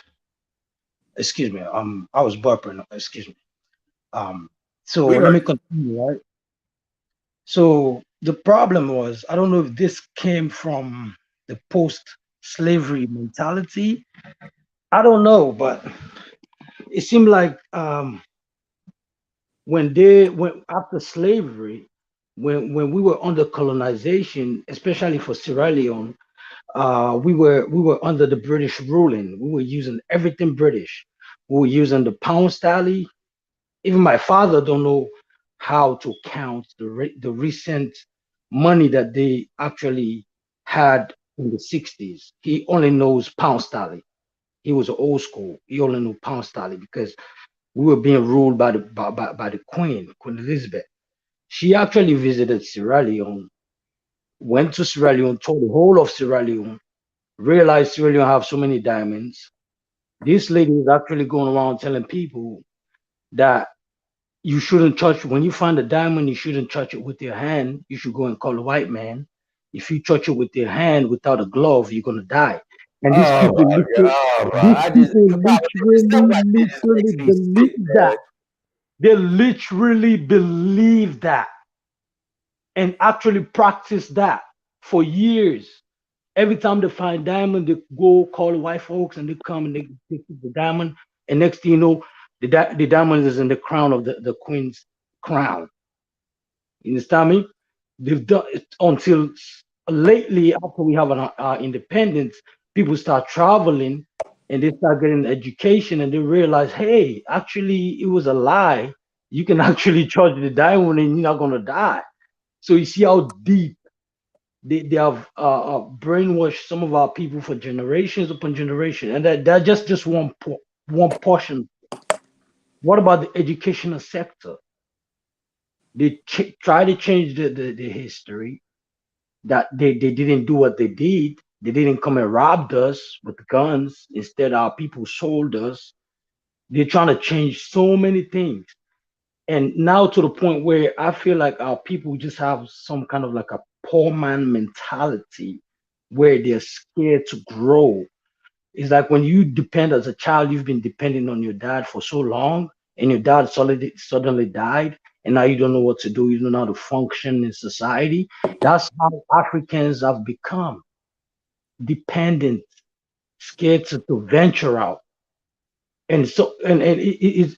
S4: excuse me. I was burping. Excuse me. Um, so
S2: We
S4: let
S2: heard
S4: me
S2: you.
S4: continue. Right. So the problem was, I don't know if this came from the post-slavery mentality. I don't know, but it seemed like when after slavery, when we were under colonization, especially for Sierra Leone, we were under the British ruling. We were using everything British. We were using the pound sterling. Even my father don't know how to count the recent money that they actually had in the 60s. He only knows pound sterling. He was old school. He only knew pound sterling because we were being ruled by the Queen Elizabeth. She actually visited Sierra Leone, went to Sierra Leone, told the whole of Sierra Leone, realized Sierra Leone have so many diamonds. This lady is actually going around telling people that you shouldn't touch, when you find a diamond, you shouldn't touch it with your hand. You should go and call a white man. If you touch it with your hand without a glove, you're gonna die. And these
S1: Oh
S4: people
S1: my
S4: literally,
S1: God, bro.
S4: these
S1: I just
S4: people
S1: stuff
S4: literally,
S1: like that just
S4: literally
S1: makes me sick,
S4: believe
S1: man.
S4: that. They literally believe that and actually practice that for years. Every time they find diamond, they go call the white folks and they come and they take the diamond. And next thing you know, the diamond is in the crown of the queen's crown. You understand me? They've done it until lately, after we have our independence, people start traveling and they start getting education and they realize, hey, actually, it was a lie. You can actually charge the diamond and you're not going to die. So you see how deep they have brainwashed some of our people for generations upon generation. And that just one portion. What about the educational sector? They try to change the history that they didn't do what they did. They didn't come and robbed us with guns. Instead, our people sold us. They're trying to change so many things. And now to the point where I feel like our people just have some kind of like a poor man mentality where they're scared to grow. It's like when you depend as a child, you've been depending on your dad for so long, and your dad suddenly died, and now you don't know what to do. You don't know how to function in society. That's how Africans have become dependent, scared to venture out. And so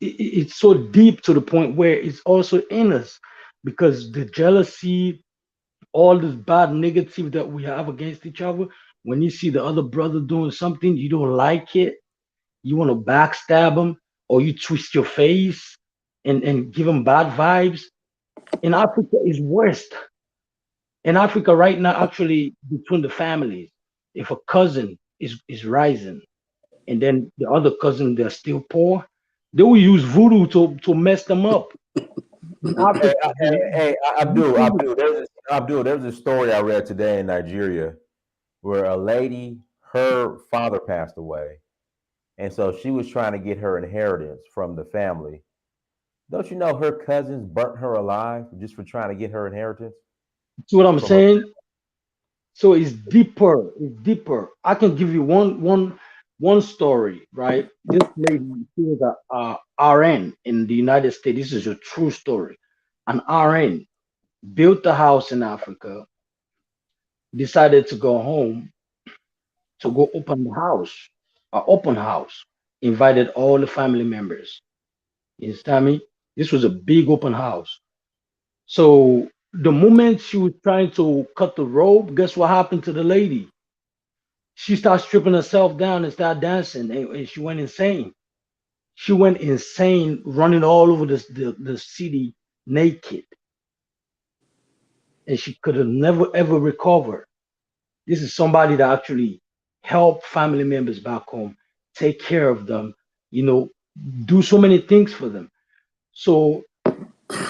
S4: it's so deep to the point where it's also in us because the jealousy, all this bad negative that we have against each other, when you see the other brother doing something you don't like it, you want to backstab him or you twist your face and give him bad vibes. In Africa is worst. In Africa right now, actually between the families, if a cousin is rising and then the other cousin they're still poor, they will use voodoo to mess them up. In
S1: Hey,
S4: Africa,
S1: Abdul, there's a story I read today in Nigeria where a lady, her father passed away, and so she was trying to get her inheritance from the family. Don't you know her cousins burnt her alive just for trying to get her inheritance
S4: see what I'm
S1: from her?
S4: saying? So it's deeper. It's deeper. I can give you one story, right? This lady, she was a RN in the United States. This is a true story. An RN built a house in Africa, decided to go home to go open the house, an open house, invited all the family members. You understand me? This was a big open house. So the moment she was trying to cut the rope, guess what happened to the lady? She started stripping herself down and started dancing, and she went insane. She went insane, running all over the city naked, and she could have never ever recovered. This is somebody that actually helped family members back home, take care of them, you know, do so many things for them. So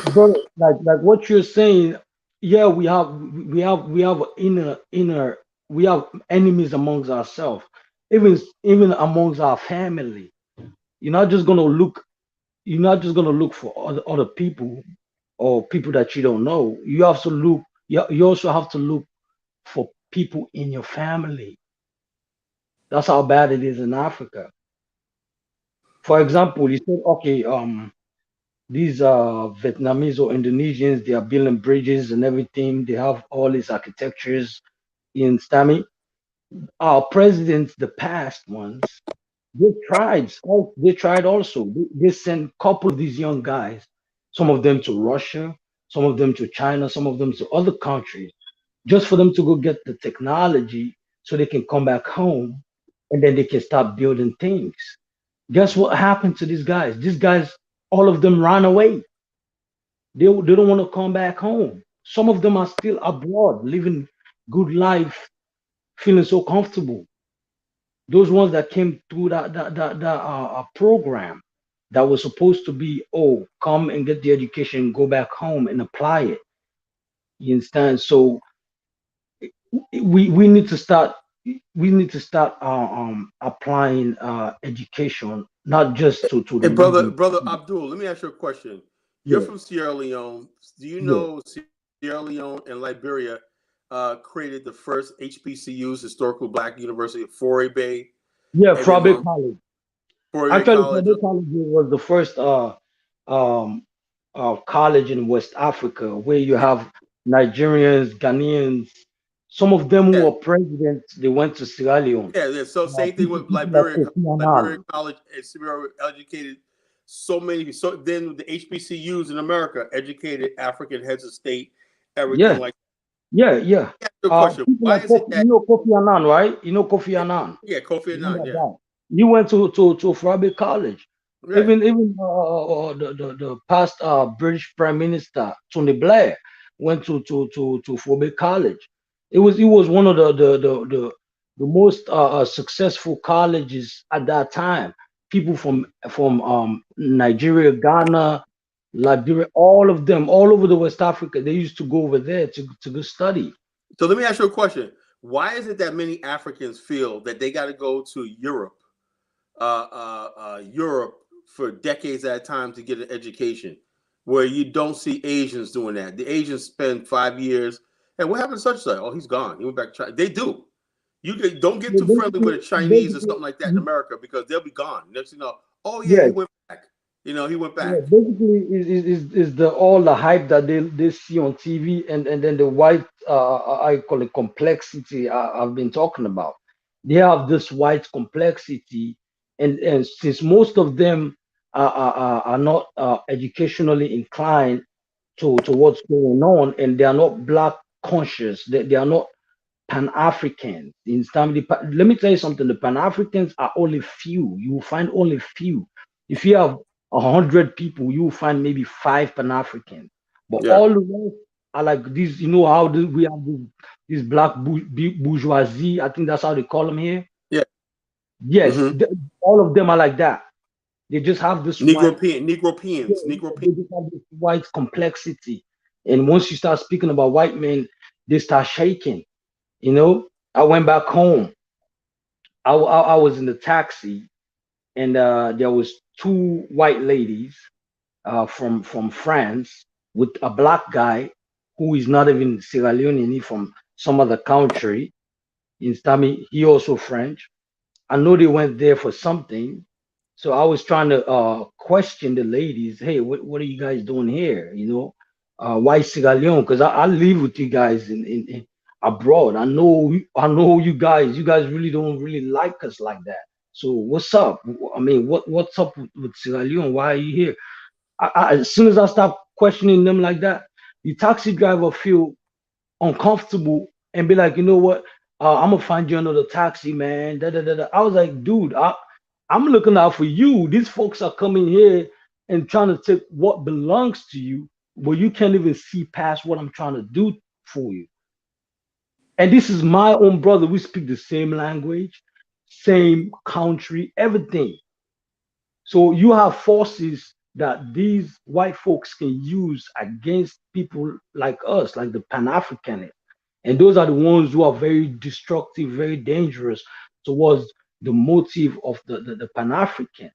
S4: But like what you're saying, yeah, we have inner we have enemies amongst ourselves, even amongst our family. You're not just gonna look you're not just gonna look for other people or people that you don't know. You also have to look for people in your family. That's how bad it is in Africa. For example, you said, okay, these Vietnamese or Indonesians, they are building bridges and everything. They have all these architectures in Stami. Our presidents, the past ones, they tried also. They sent a couple of these young guys, some of them to Russia, some of them to China, some of them to other countries, just for them to go get the technology so they can come back home and then they can start building things. Guess what happened to these guys? These guys, all of them ran away. They don't want to come back home. Some of them are still abroad, living good life, feeling so comfortable. Those ones that came through that program that was supposed to be, oh, come and get the education, go back home and apply it. You understand? So we need to start applying education not just to the
S2: Hey,
S4: younger.
S2: brother Abdul, let me ask you a question. You're
S4: Yeah,
S2: from Sierra Leone. Do you
S4: yeah,
S2: know Sierra Leone and Liberia created the first HBCUs, historical Black University of Foray Bay,
S4: yeah.
S2: and then
S4: Frabe College.
S2: Foray
S4: Actually,
S2: College?
S4: Frabe College was the first um college in West Africa where you
S2: Yeah,
S4: have Nigerians, Ghanaians. Some of them who
S2: yeah,
S4: were presidents, they went to Sierra Leone.
S2: yeah. Yeah. So same thing with
S4: People like
S2: Liberia.
S4: Kofi
S2: Liberia
S4: Annan.
S2: College and Sierra educated so many. So then the HBCUs in America educated African heads of state, everything
S4: Yeah,
S2: like
S4: yeah, yeah.
S2: that. Good question.
S4: People
S2: Why
S4: like
S2: is it
S4: Kofi,
S2: that?
S4: Kofi Annan, right? Kofi
S2: Yeah,
S4: Annan.
S2: yeah, Kofi
S4: You know
S2: Annan.
S4: that
S2: Yeah,
S4: guy. He went to Frabe College.
S2: right.
S4: Even the past British Prime Minister Tony Blair went to Frabe College. It was one of the most successful colleges at that time. People from Nigeria, Ghana, Liberia, all of them, all over the West Africa, they used to go over there to go study.
S2: So let me ask you a question. Why is it that many Africans feel that they got to go to Europe for decades at a time to get an education, where you don't see Asians doing that? The Asians spend 5 years, and what happened to such and such? Oh, he's gone. He went back to China. They do. Don't get
S4: So
S2: too friendly with a Chinese or
S4: basically,
S2: something like that in America because they'll be gone. Next thing you know, oh yeah, he
S4: yes.
S2: went back. He went
S4: Yeah,
S2: back.
S4: basically is the all the hype that they see on TV and then the white I call it complexity I've been talking about. They have this white complexity, and since most of them are not educationally inclined to what's going on, and they are not black conscious, they are not Pan Africans. In some, let me tell you something. The Pan Africans are only few. You will find only few. If you have 100 people, you will find maybe five Pan Africans. But
S2: Yeah,
S4: all the rest are like these. You know how we have this black bourgeoisie. I think that's how they call them here.
S2: yeah.
S4: Yes,
S2: Mm-hmm.
S4: all of them are like that. They just have this white.
S2: Negropeans,
S4: They just have this white complexity. And once you start speaking about white men, they start shaking. You know, I went back home. I was in the taxi, and there was two white ladies from France with a black guy who is not even Sierra Leone, he from some other country. In Stami, he also French. I know they went there for something. So I was trying to question the ladies. Hey, what are you guys doing here? Why Sierra Leone? Because I live with you guys in abroad. I know you guys. You guys really don't really like us like that. So what's up? I mean, what's up with Sierra Leone? Why are you here? As soon as I stop questioning them like that, the taxi driver feel uncomfortable and be like, you know what? I'm gonna find you another taxi, man. Da, da, da, da. I was like, dude, I'm looking out for you. These folks are coming here and trying to take what belongs to you, but you can't even see past what I'm trying to do for you. And this is my own brother. We speak the same language, same country, everything. So you have forces. that these white folks can use against people like us, like the Pan Africanists. And those are the ones who are very destructive, very dangerous towards the motive of the Pan African.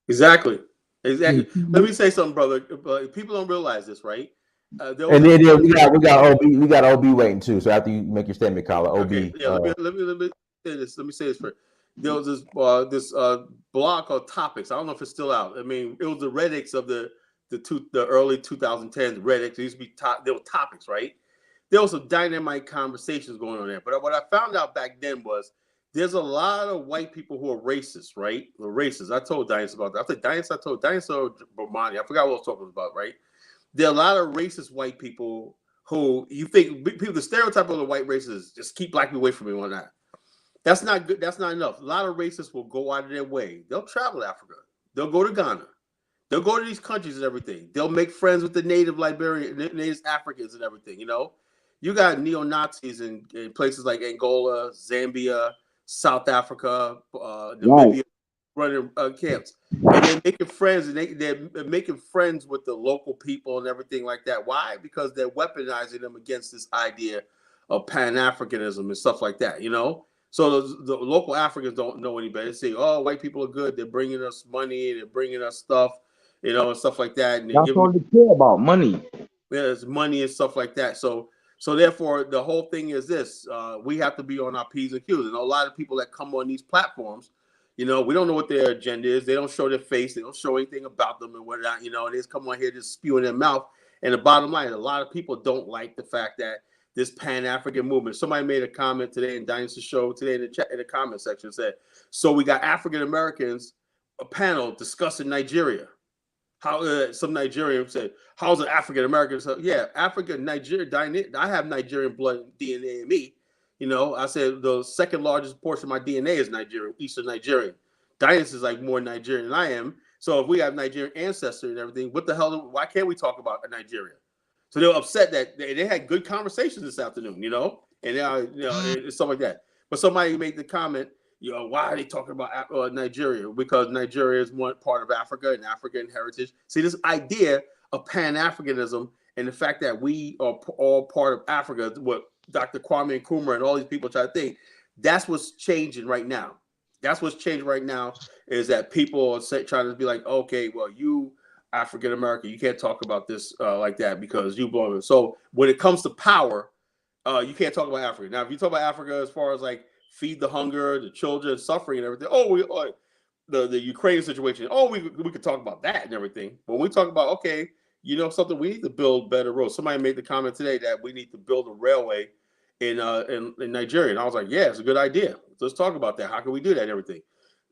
S2: Exactly. Exactly. Let me say something, brother. People don't realize this, right? There was
S1: And
S2: a
S1: then
S2: point.
S1: we got OB waiting too. So after you make your statement, caller, OB.
S2: Okay, yeah. Let me say this. Let me say this first. There was this blog called Topics. I don't know if it's still out. I mean, it was the Reddits of the early 2010s Reddit. There used to be there were topics, right? There was some dynamite conversations going on there. But what I found out back then was there's a lot of white people who are racist, right? They're racist. I told Diane about that. I told Diane or Bomani. I forgot what I was talking about, right? There are a lot of racist white people who you think people, the stereotype of the white race is just keep black people away from me or not. That's not good. That's not enough. A lot of racists will go out of their way. They'll travel to Africa. They'll go to Ghana. They'll go to these countries and everything. They'll make friends with the native Liberian, native Africans and everything. You know, you got neo Nazis in places like Angola, Zambia, South Africa,
S5: Right.
S2: Namibia, running camps, and they're making friends, and they're making friends with the local people and everything like that. Why? Because they're weaponizing them against this idea of Pan Africanism and stuff like that. You know. So the local Africans don't know any better. They say, "Oh, white people are good. They're bringing us money. They're bringing us stuff, you know, and stuff like that." And they're
S5: That's
S2: giving
S5: all they care about, money.
S2: there's money and stuff like that. So therefore, the whole thing is this: we have to be on our P's and Q's. And a lot of people that come on these platforms, you know, we don't know what their agenda is. They don't show their face. They don't show anything about them and whatnot. You know, they just come on here just spewing their mouth. And the bottom line, a lot of people don't like the fact that this Pan African movement. Somebody made a comment today in Dynasty Show today in the chat in the comment section said, "So we got African Americans a panel discussing Nigeria." How some Nigerian said, "How's an African American?" So yeah, African Nigeria. I have Nigerian blood DNA in me. You know, I said the second largest portion of my DNA is Nigerian, Eastern Nigerian. Dias is like more Nigerian than I am. So if we have Nigerian ancestry and everything, what the hell? Why can't we talk about Nigeria? So they were upset that they had good conversations this afternoon. You know, and and stuff like that. But somebody made the comment, you know, why are they talking about Nigeria? Because Nigeria is one part of Africa and African heritage. See, this idea of Pan-Africanism and the fact that we are all part of Africa, what Dr. Kwame Nkrumah and all these people try to think, that's what's changing right now. That's what's changing right now is that people are trying to be like, okay, well, you African American, you can't talk about this like that because you belong. So when it comes to power, you can't talk about Africa. Now, if you talk about Africa as far as like feed the hunger, the children suffering and everything, the Ukraine situation, we could talk about that and everything. But when we talk about, okay, you know something, we need to build better roads. Somebody made the comment today that we need to build a railway in Nigeria. And I was like, yeah, it's a good idea. Let's talk about that. How can we do that and everything?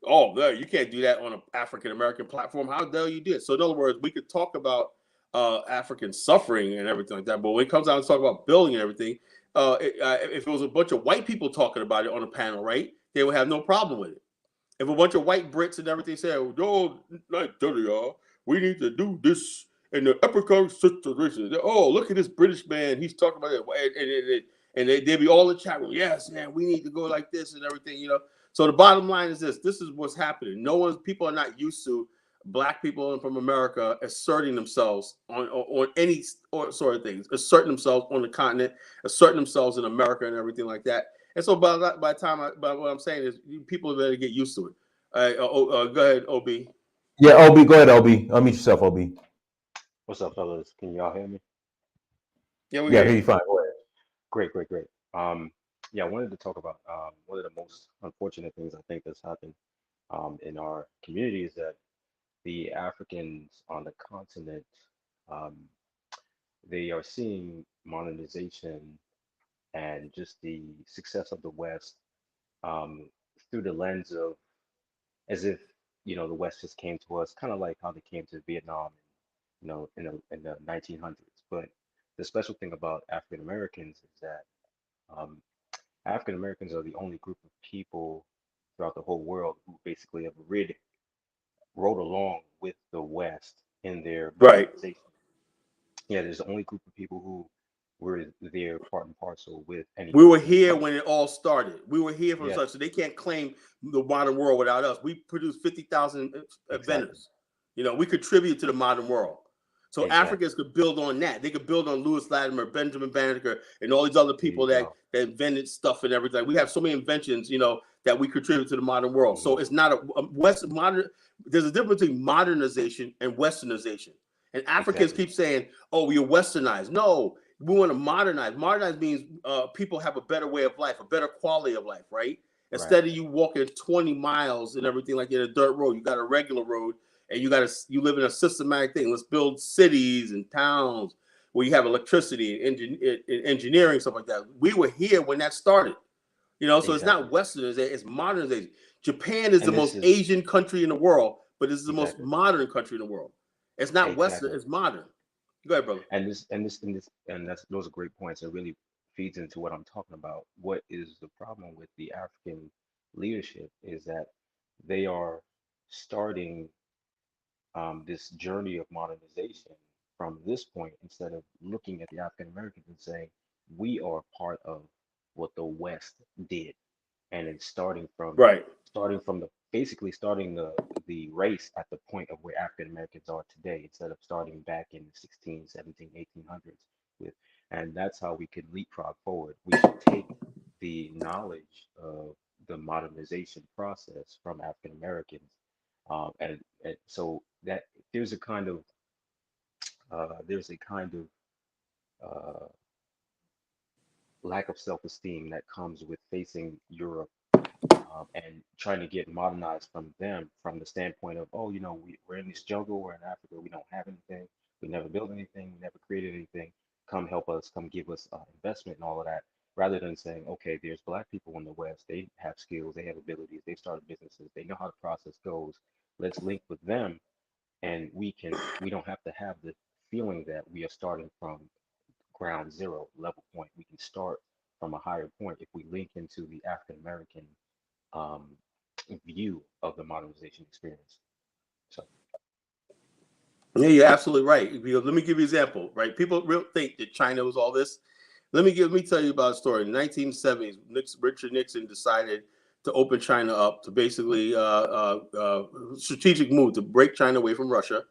S2: Oh, no, you can't do that on an African American platform. How the hell you do it? So in other words, we could talk about African suffering and everything like that. But when it comes down to talk about building and everything, if it was a bunch of white people talking about it on a panel, right, they would have no problem with it. If a bunch of white Brits and everything say, "Oh, Nigeria, we need to do this in the African situation," oh, look at this British man, he's talking about it, and they'd be all in the chat room. Yes, man, we need to go like this and everything, you know. So the bottom line is this: this is what's happening. People are not used to black people from America asserting themselves on any sort of things, asserting themselves on the continent, asserting themselves in America and everything like that. And so by the time, what I'm saying is people better get used to it. Go ahead, Ob.
S1: Yeah, OB, go ahead, OB. Unmute yourself, OB.
S6: What's up, fellas? Can y'all hear me?
S2: Yeah, we
S1: Yeah, I
S2: hear
S1: hear
S2: you.
S1: you fine. Go ahead.
S6: Great, great, great. Yeah, I wanted to talk about one of the most unfortunate things I think that's happened in our community is that the Africans on the continent, um, they are seeing modernization and just the success of the West um, through the lens of as if the West just came to us, kind of like how they came to Vietnam, in the 1900s. But the special thing about African Americans is that um, African Americans are the only group of people throughout the whole world who basically have rode along with the West in their
S2: Right.
S6: modernization. Yeah, there's the only group of people who were there part and parcel with
S2: We
S6: anything
S2: were
S6: that came
S2: here
S6: first.
S2: when it all started. We were here from
S6: Yeah,
S2: such, so they can't claim the modern world without us. We produced 50,000
S6: exactly.
S2: inventors. You know, we contribute to the modern world. So
S6: Exactly.
S2: Africans could build on that. They could build on Louis Latimer, Benjamin Banneker, and all these other
S6: There
S2: people
S6: you
S2: that,
S6: go.
S2: that invented stuff and everything. We have so many inventions, you know, that we contribute to the modern world. So it's not a West modern. There's a difference between modernization and Westernization. And Africans
S6: Exactly.
S2: keep saying, "Oh, we are Westernized." No, we want to modernize. Modernize means people have a better way of life, a better quality of life, right?
S6: Right.
S2: Instead of you walking 20 miles and everything like in a dirt road, you got a regular road, and you live in a systematic thing. Let's build cities and towns where you have electricity and engineering, stuff like that. We were here when that started, you know. So it's
S6: Exactly.
S2: not Westernization, it's modernization. Japan is
S6: And
S2: the
S6: this
S2: most
S6: is
S2: Asian country in the world, but this is the most
S6: exactly.
S2: modern country in the world. It's not Western,
S6: Exactly.
S2: it's modern. Go ahead, brother.
S6: And that's those are great points. It really feeds into what I'm talking about. What is the problem with the African leadership is that they are starting this journey of modernization from this point instead of looking at the African Americans and saying we are part of what the West did, and then
S2: Right.
S6: starting from the basically starting the race at the point of where African Americans are today instead of starting back in the 16, 17, 1800s with, and that's how we can leapfrog forward. We should take the knowledge of the modernization process from African Americans, and so that there's a kind of there's a kind of lack of self-esteem that comes with facing Europe, and trying to get modernized from them from the standpoint of, oh, we're in this jungle, we're in Africa, we don't have anything, we never built anything, we never created anything. Come help us, come give us investment and all of that, rather than saying, okay, there's Black people in the West, they have skills, they have abilities, they started businesses, they know how the process goes. Let's link with them, and we don't have to have the feeling that we are starting from ground zero, level point. We can start from a higher point if we link into the African American um, view of the modernization experience. So,
S2: Yeah, you're absolutely right. Because let me give you an example, right? People real think that China was all this. Let me tell you about a story. In the 1970s, Richard Nixon decided to open China up to basically strategic move to break China away from Russia,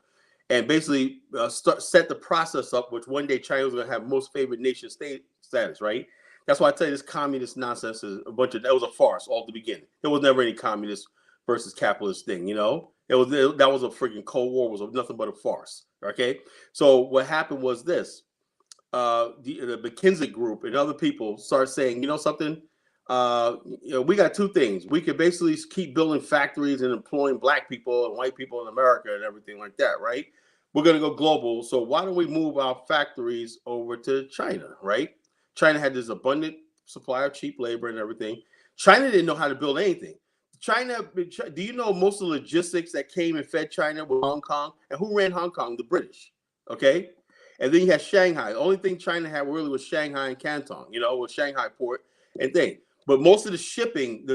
S2: and basically set the process up, which one day China was going to have most favored nation state status, right? That's why I tell you this communist nonsense is that was a farce all at the beginning. There was never any communist versus capitalist thing, you know. That was a freaking Cold War, was nothing but a farce. Okay, so what happened was this: the McKinsey group and other people start saying, you know something, we got two things. We could basically keep building factories and employing Black people and white people in America and everything like that, right? We're going to go global. So why don't we move our factories over to China, right? China had this abundant supply of cheap labor and everything. China didn't know how to build anything. Do you know most of the logistics that came and fed China with Hong Kong? And who ran Hong Kong? The British. Okay. And then you had Shanghai. The only thing China had really was Shanghai and Canton, with Shanghai port and thing. But most of the shipping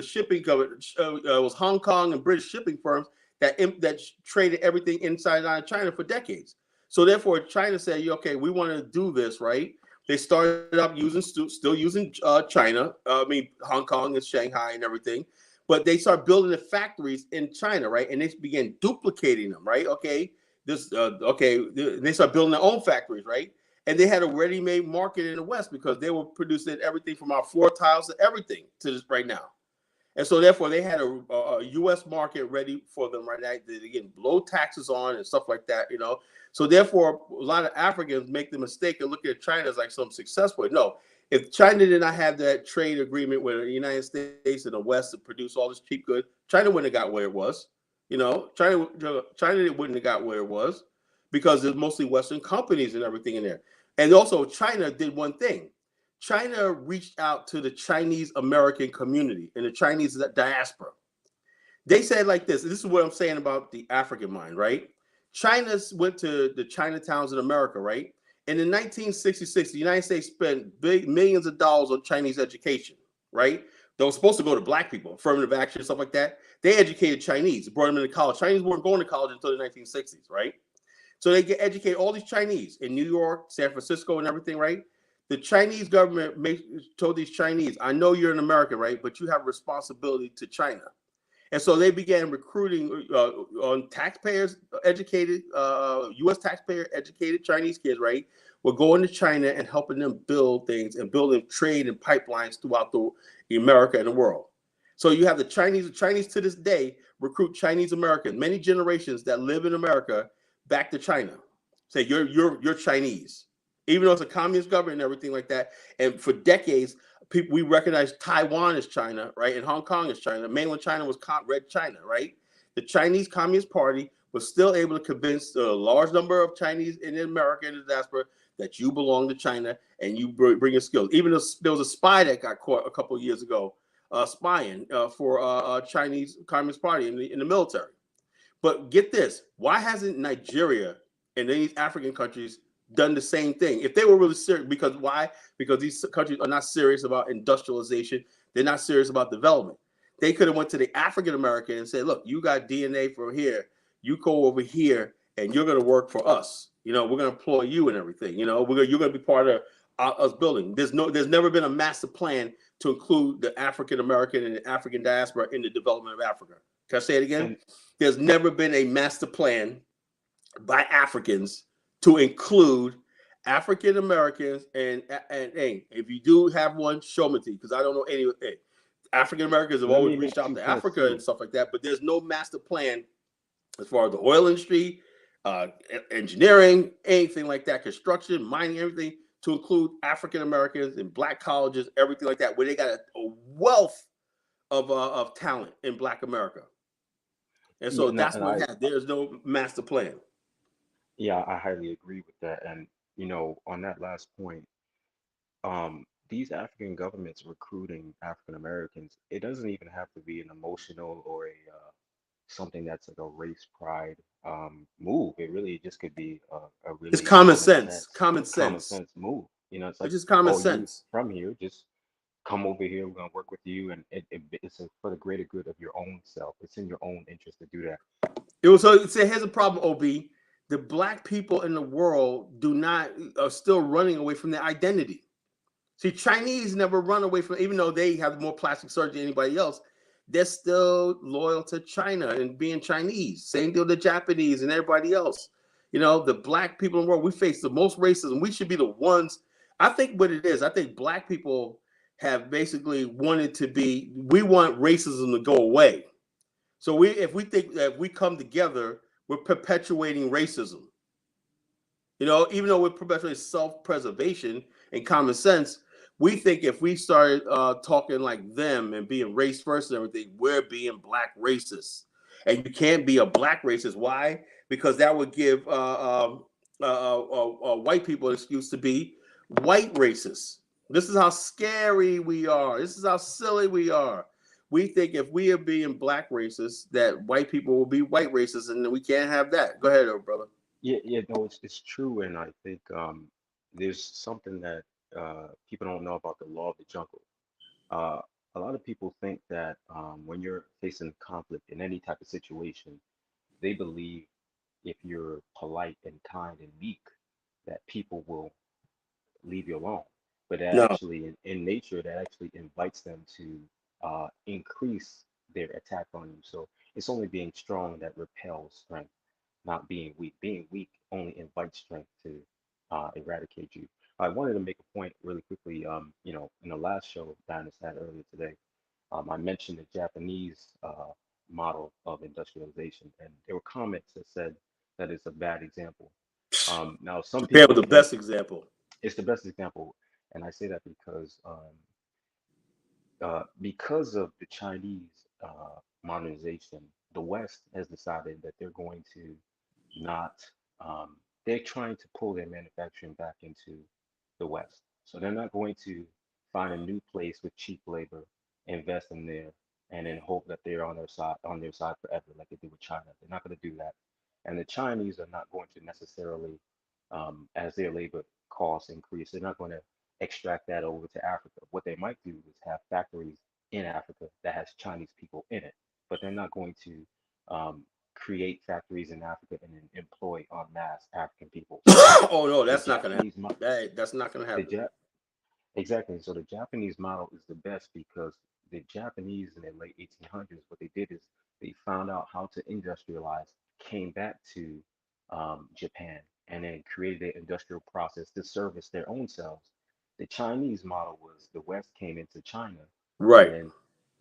S2: covered was Hong Kong and British shipping firms that traded everything inside and out of China for decades. So therefore, China said, "Okay, we want to do this, right?" They started up still using China. Hong Kong and Shanghai and everything. But they started building the factories in China, right? And they began duplicating them, right? Okay, they start building their own factories, right? And they had a ready-made market in the West because they were producing everything from our floor tiles to everything to this right now. And so therefore they had a U.S. market ready for them right now. They get low taxes on and stuff like that. So therefore, a lot of Africans make the mistake of looking at China as like some successful. No, if China did not have that trade agreement with the United States and the West to produce all this cheap goods, China wouldn't have got where it was. China wouldn't have got where it was because there's mostly Western companies and everything in there. And also, China did one thing. China reached out to the Chinese American community and the Chinese diaspora. They said like this is what I'm saying about the African mind, right? China went to the Chinatowns in America, right? And in 1966, the United States spent big millions of dollars on Chinese education, right? That was supposed to go to Black people, affirmative action, stuff like that. They educated Chinese, brought them into college. Chinese weren't going to college until the 1960s, right? So they get educated all these Chinese in New York, San Francisco, and everything, right? The Chinese government told these Chinese, I know you're in America, right? But you have responsibility to China. And so they began recruiting on taxpayers' educated, U.S. taxpayer educated Chinese kids, right, were going to China and helping them build things and building trade and pipelines throughout the America and the world. So you have the Chinese to this day recruit Chinese Americans, many generations that live in America, back to China. Say you're Chinese, even though it's a communist government and everything like that. And for decades, people we recognize Taiwan as China, right, and Hong Kong as China. Mainland China was Red China, right? The Chinese Communist Party was still able to convince a large number of Chinese in America and the diaspora that you belong to China and you bring your skills. Even though there was a spy that got caught a couple of years ago, spying for Chinese Communist Party in the military. But get this: why hasn't Nigeria and these African countries done the same thing? If they were really serious, because why? Because these countries are not serious about industrialization. They're not serious about development. They could have went to the African American and said, "Look, you got DNA from here. You go over here, and you're going to work for us. You know, we're going to employ you and everything. You know, you're going to be part of us building." There's never been a master plan to include the African American and the African diaspora in the development of Africa. Can I say it again?
S6: And
S2: There's never been a master plan by Africans to include African Americans and hey, if you do have one, show me to you because I don't know any. Hey, African Americans have
S6: let
S2: always
S6: me make
S2: reached out
S6: two
S2: to
S6: points
S2: Africa
S6: too.
S2: and stuff like that, but there's no master plan as far as the oil industry, uh, engineering, anything like that, construction, mining, everything to include African Americans in black colleges, everything like that, where they got a wealth of talent in Black America. And
S6: Yeah,
S2: so that's
S6: and
S2: what
S6: I
S2: it has. There's no master plan.
S6: yeah, I highly agree with that. And on that last point, these African governments recruiting African Americans, it doesn't even have to be an emotional or a something that's like a race pride move. It really just could be a
S2: It's
S6: really
S2: common sense. Common
S6: common
S2: sense.
S6: sense move. It's like,
S2: It's just common
S6: oh, you
S2: sense.
S6: from here, just come over here. We're gonna work with you, and it's for the greater good of your own self. It's in your own interest to do that.
S2: It was so. Say, here's a problem, Ob. The black people in the world do not are still running away from their identity. See, Chinese never run away from, even though they have more plastic surgery than anybody else. They're still loyal to China and being Chinese. Same deal with the Japanese and everybody else. You know, the black people in the world, we face the most racism. We should be the ones. I think what it is, I think black people have basically wanted to be. We want racism to go away. So if we think that if we come together, we're perpetuating racism. You know, even though we're perpetuating self-preservation and common sense, we think if we started talking like them and being race first and everything, we're being black racist. And you can't be a black racist. Why? Because that would give white people an excuse to be white racists. This is how scary we are. This is how silly we are. We think if we are being black racists, that white people will be white racists, and we can't have that. Go ahead, brother.
S6: Yeah, yeah, no, it's true, and I think there's something that people don't know about the law of the jungle. Uh, a lot of people think that when you're facing conflict in any type of situation, they believe if you're polite and kind and meek, that people will leave you alone. But that
S2: No.
S6: actually, in nature, that actually invites them to increase their attack on you. So it's only being strong that repels strength, not being weak. Being weak only invites strength to eradicate you. I wanted to make a point really quickly. In the last show Dinus had earlier today, I mentioned the Japanese model of industrialization, and there were comments that said that it's a bad example. Now, some
S2: Japan was
S6: people
S2: the
S6: think
S2: best example.
S6: it's the best example, and I say that because of the Chinese modernization, the West has decided that they're going to not, they're trying to pull their manufacturing back into the West. So they're not going to find a new place with cheap labor, invest in there, and then hope that they're on their side forever, like they did with China. They're not going to do that. And the Chinese are not going to necessarily, as their labor costs increase, they're not going to extract that over to Africa. What they might do is have factories in Africa that has Chinese people in it, but they're not going to create factories in Africa and then employ en masse African people. So
S2: Oh no,
S6: the
S2: that's not gonna happen.
S6: Japanese, mo-
S2: That's not gonna
S6: the
S2: happen.
S6: Jap, exactly. So the Japanese model is the best because the Japanese in the late 1800s, what they did is they found out how to industrialize came back to Japan and then created an industrial process to service their own selves. The Chinese model was the West came into China, and
S2: Right,
S6: then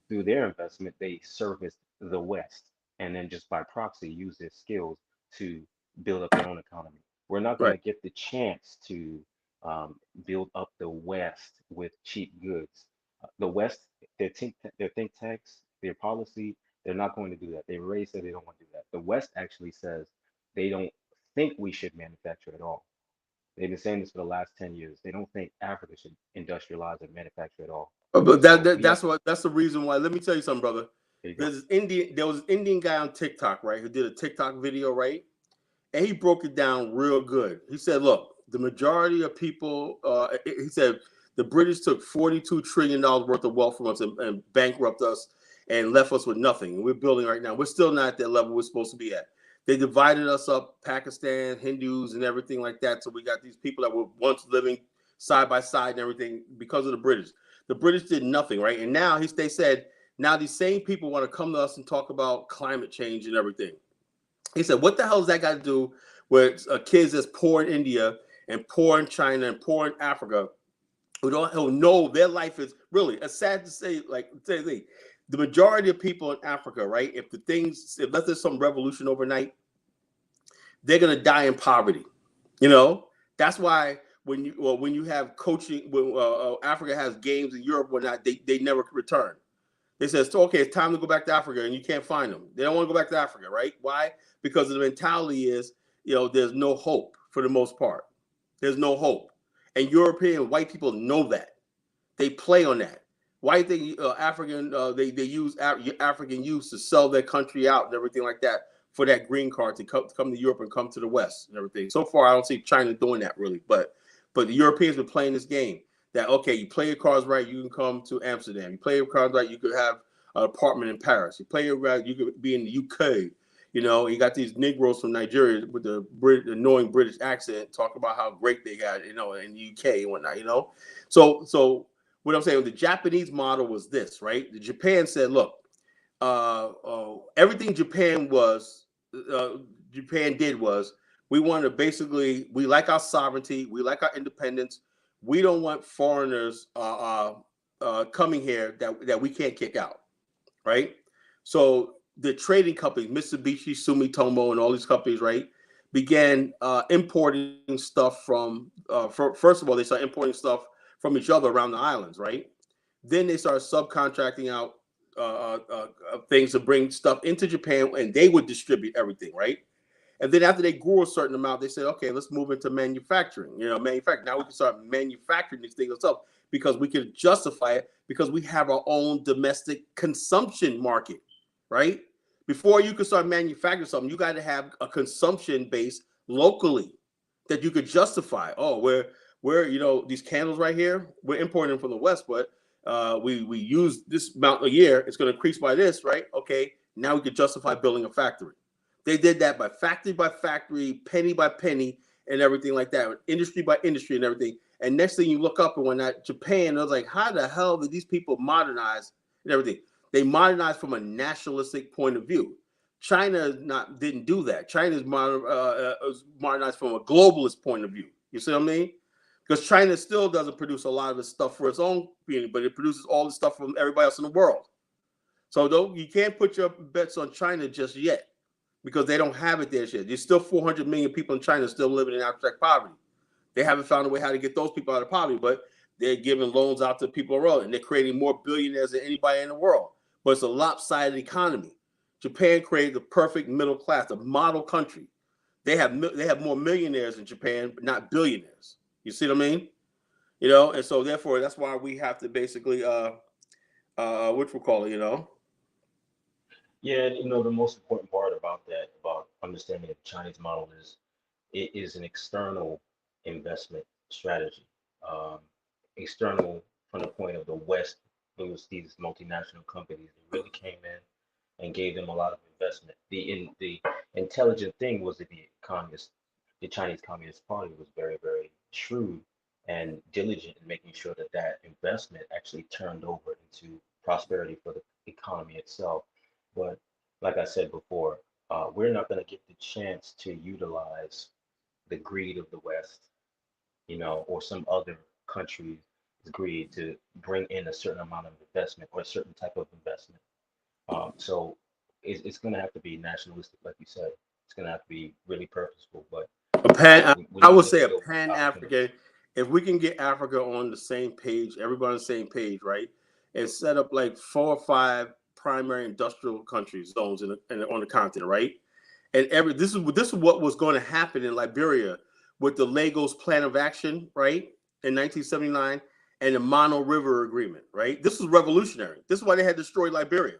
S6: through their investment, they serviced the West, and then just by proxy, use their skills to build up their own economy. We're not going
S2: right.
S6: to get the chance to um, build up the West with cheap goods. The West, their think tanks, their policy, they're not going to do that. They already said they don't want to do that. The West actually says they don't think we should manufacture at all. They've been saying this for the last 10 years. They don't think Africa should industrialize and manufacture at all.
S2: But
S6: So we have,
S2: that's the reason why. Let me tell you something, brother.
S6: there you go.
S2: There was an Indian guy on TikTok, right, who did a TikTok video, right? And he broke it down real good. He said, "Look, the majority of people," he said, "the British took $42 trillion worth of wealth from us and bankrupted us and left us with nothing. We're building right now. We're still not at that level we're supposed to be at. They divided us up, Pakistan, Hindus, and everything like that. So we got these people that were once living side by side and everything because of the British. The British did nothing, right? And now they said now these same people want to come to us and talk about climate change and everything." He said, "What the hell does that got to do with kids that's poor in India and poor in China and poor in Africa who know their life is really?" It's sad to say, the majority of people in Africa, right? If there's some revolution overnight, they're gonna die in poverty. You know, that's why when you have coaching, when Africa has games in Europe, whatnot, they never return. They says, okay, it's time to go back to Africa, and you can't find them. They don't want to go back to Africa, right? Why? Because the mentality is, there's no hope for the most part. There's no hope, and European white people know that. They play on that. Why do you think African they use African youth to sell their country out and everything like that for that green card to come to Europe and come to the West and everything? So far, I don't see China doing that really, but the Europeans been playing this game that okay, you play your cards right, you can come to Amsterdam. You play your cards right, you could have an apartment in Paris. You play your right, you could be in the UK. You got these Negroes from Nigeria with the annoying British accent talk about how great they got, in the UK and whatnot. So what I'm saying, the Japanese model was this, right? The Japan said, look, everything Japan did was we want to basically we like our sovereignty, we like our independence. We don't want foreigners coming here that we can't kick out, right? So the trading companies, Mitsubishi, Sumitomo, and all these companies, right, began importing stuff from. First of all, they started importing stuff from each other around the islands, right? Then they started subcontracting out things to bring stuff into Japan, and they would distribute everything, right? And then after they grew a certain amount, they said, okay, let's move into manufacturing. Manufacturing. Now we can start manufacturing these things ourselves because we can justify it because we have our own domestic consumption market, right? Before you can start manufacturing something, you got to have a consumption base locally that you could justify. Oh, we're these candles right here, we're importing them from the West, but we use this amount a year. It's going to increase by this, right? Okay, now we could justify building a factory. They did that by factory, penny by penny, and everything like that, industry by industry and everything. And next thing you look up and when that Japan, I was like, how the hell did these people modernize and everything? They modernized from a nationalistic point of view. China didn't do that. China is modernized from a globalist point of view. You see what I mean? Because China still doesn't produce a lot of its stuff for its own community, but it produces all the stuff from everybody else in the world. So though you can't put your bets on China just yet because they don't have it there yet. There's still 400 million people in China still living in abject poverty. They haven't found a way how to get those people out of poverty, but they're giving loans out to people around, and they're creating more billionaires than anybody in the world. But it's a lopsided economy. Japan created the perfect middle class, a model country. They have more millionaires in Japan, but not billionaires. You see what I mean? And so therefore that's why we have to basically which we call it.
S6: Yeah, and the most important part about that, about understanding the Chinese model is it is an external investment strategy. Um, External from the point of the West, those these multinational companies that really came in and gave them a lot of investment. The intelligent thing was that the Chinese Communist Party was very, very shrewd and diligent in making sure that that investment actually turned over into prosperity for the economy itself. But like I said before, we're not going to get the chance to utilize the greed of the West, or some other country's greed to bring in a certain amount of investment or a certain type of investment. So it's going to have to be nationalistic, like you said. It's going to have to be really purposeful, but
S2: A pan,
S6: we
S2: I
S6: need
S2: would
S6: to
S2: say a
S6: build
S2: pan
S6: opportunity.
S2: African. If we can get Africa on the same page, everybody on the same page, right, and set up like 4 or 5 primary industrial country zones on the continent, right, and this is what was going to happen in Liberia with the Lagos Plan of Action, right, in 1979, and the Mono River Agreement, right. This was revolutionary. This is why they had destroyed Liberia.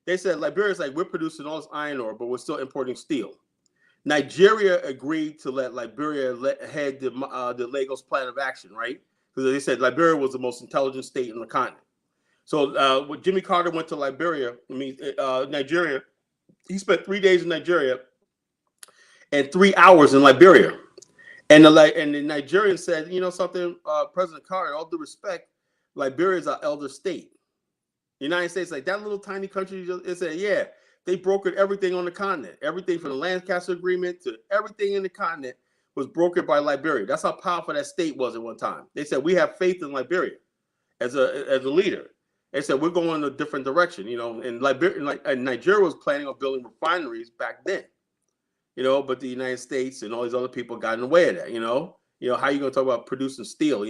S2: They said Liberia's like, we're producing all this iron ore, but we're still importing steel. Nigeria agreed to let Liberia head the Lagos Plan of Action, right? Because they said Liberia was the most intelligent state in the continent. So when Jimmy Carter went to Nigeria, he spent 3 days in Nigeria and 3 hours in Liberia. And the Nigerian said, you know something, President Carter, all due respect, Liberia is our elder state. The United States, like that little tiny country, it said, yeah, they brokered everything on the continent. Everything from the Lancaster Agreement to everything in the continent was brokered by Liberia. That's how powerful that state was at one time. They said, we have faith in Liberia as a leader. They said, we're going in a different direction, and Liberia, and Nigeria was planning on building refineries back then, but the United States and all these other people got in the way of that, how are you going to talk about producing steel?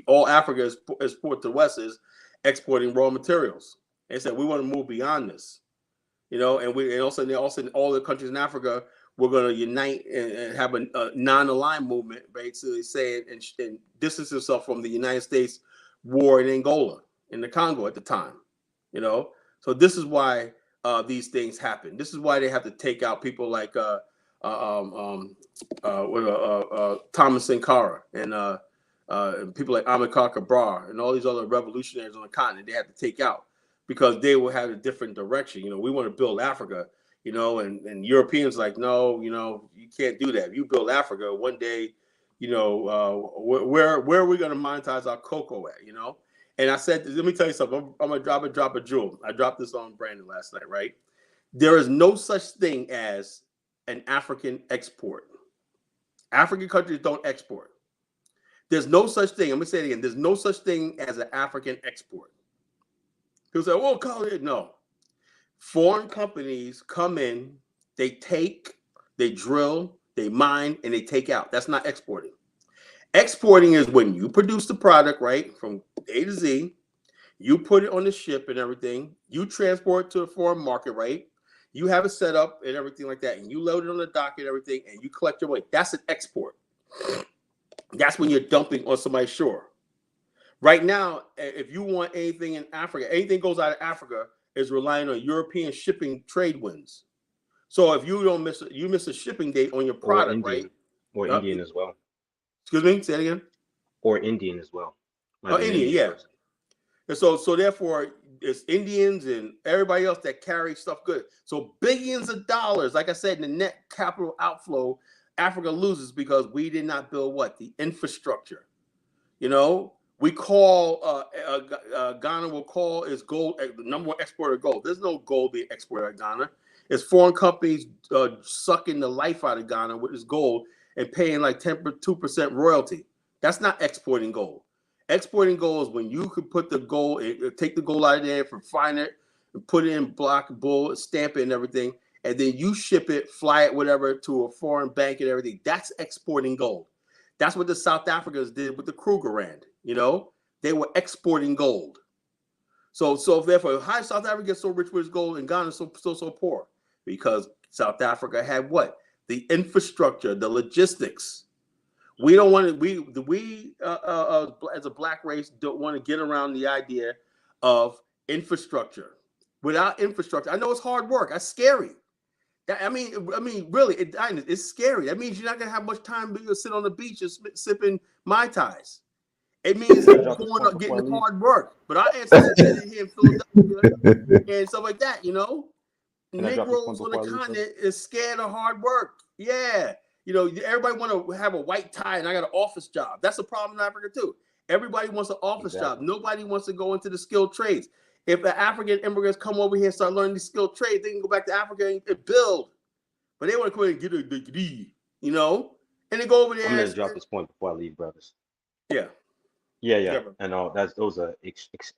S2: All Africa is port to the West is exporting raw materials. They said we want to move beyond this, and also all the countries in Africa we're going to unite and have a non-aligned movement, basically saying and distance itself from the United States war in Angola, in the Congo at the time, So this is why these things happen. This is why they have to take out people like Thomas Sankara and people like Amilcar Cabral and all these other revolutionaries on the continent. They have to take out because they will have a different direction. We want to build Africa, and Europeans like, no, you can't do that. If you build Africa one day, where are we going to monetize our cocoa at, And I said, let me tell you something. I'm gonna drop a jewel. I dropped this on Brandon last night, right? There is no such thing as an African export. African countries don't export. There's no such thing. I'm gonna say it again. There's no such thing as an African export. People say, "Well, call it." No. Foreign companies come in, they take, they drill, they mine, and they take out. That's not exporting. Exporting is when you produce the product, right, from A to Z. You put it on the ship and everything. You transport it to a foreign market, right? You have it set up and everything like that, and you load it on the dock and everything, and you collect your money. That's an export. That's when you're dumping on somebody's shore. Right now, if you want anything in Africa, anything goes out of Africa is relying on European shipping trade winds. So if you don't miss a shipping date on your
S6: Or
S2: product, right?
S6: Indian, or Indian as well,
S2: Excuse me, say it again.
S6: or Indian as well, like
S2: Oh,
S6: an
S2: Indian,
S6: Indian
S2: yeah.
S6: person.
S2: And so therefore, it's Indians and everybody else that carry stuff good. So billions of dollars, like I said, in the net capital outflow, Africa loses because we did not build what? The infrastructure. We call Ghana will call its gold the number one exporter of gold. There's no gold being exported at Ghana. It's foreign companies sucking the life out of Ghana with this gold and paying like 2% royalty. That's not exporting gold. Exporting gold is when you could put the gold, take the gold out of there, refine it, and put it in block, bull, stamp it and everything, and then you ship it, fly it, whatever, to a foreign bank and everything. That's exporting gold. That's what the South Africans did with the Krugerrand. They were exporting gold. So therefore, how South Africa gets so rich with its gold and Ghana so poor? Because South Africa had what? The infrastructure, the logistics. We don't want to. We as a black race don't want to get around the idea of infrastructure. Without infrastructure, I know it's hard work. That's scary. I mean, really, it's scary. That means you're not gonna have much time to sit on the beach and sipping Mai Tais. It means
S6: Can I drop this
S2: going
S6: point
S2: up,
S6: before I
S2: getting
S6: leave?
S2: hard work. But our ancestors did it here in Philadelphia and stuff like that.
S6: Can I drop this point
S2: Negroes on the
S6: before I leave, brother?
S2: continent is scared of hard work. Yeah, everybody want to have a white tie, and I got an office job. That's a problem in Africa too. Everybody wants an office job.
S6: Exactly.
S2: Nobody wants to go into the skilled trades. If the African immigrants come over here and start learning these skilled trades, they can go back to Africa and build. but they want to come in and get a degree, you know, and they go over there.
S6: I'm gonna
S2: And,
S6: drop this point before I leave, brothers.
S2: yeah,
S6: Yeah,
S2: yeah,
S6: yeah,
S2: bro.
S6: and those are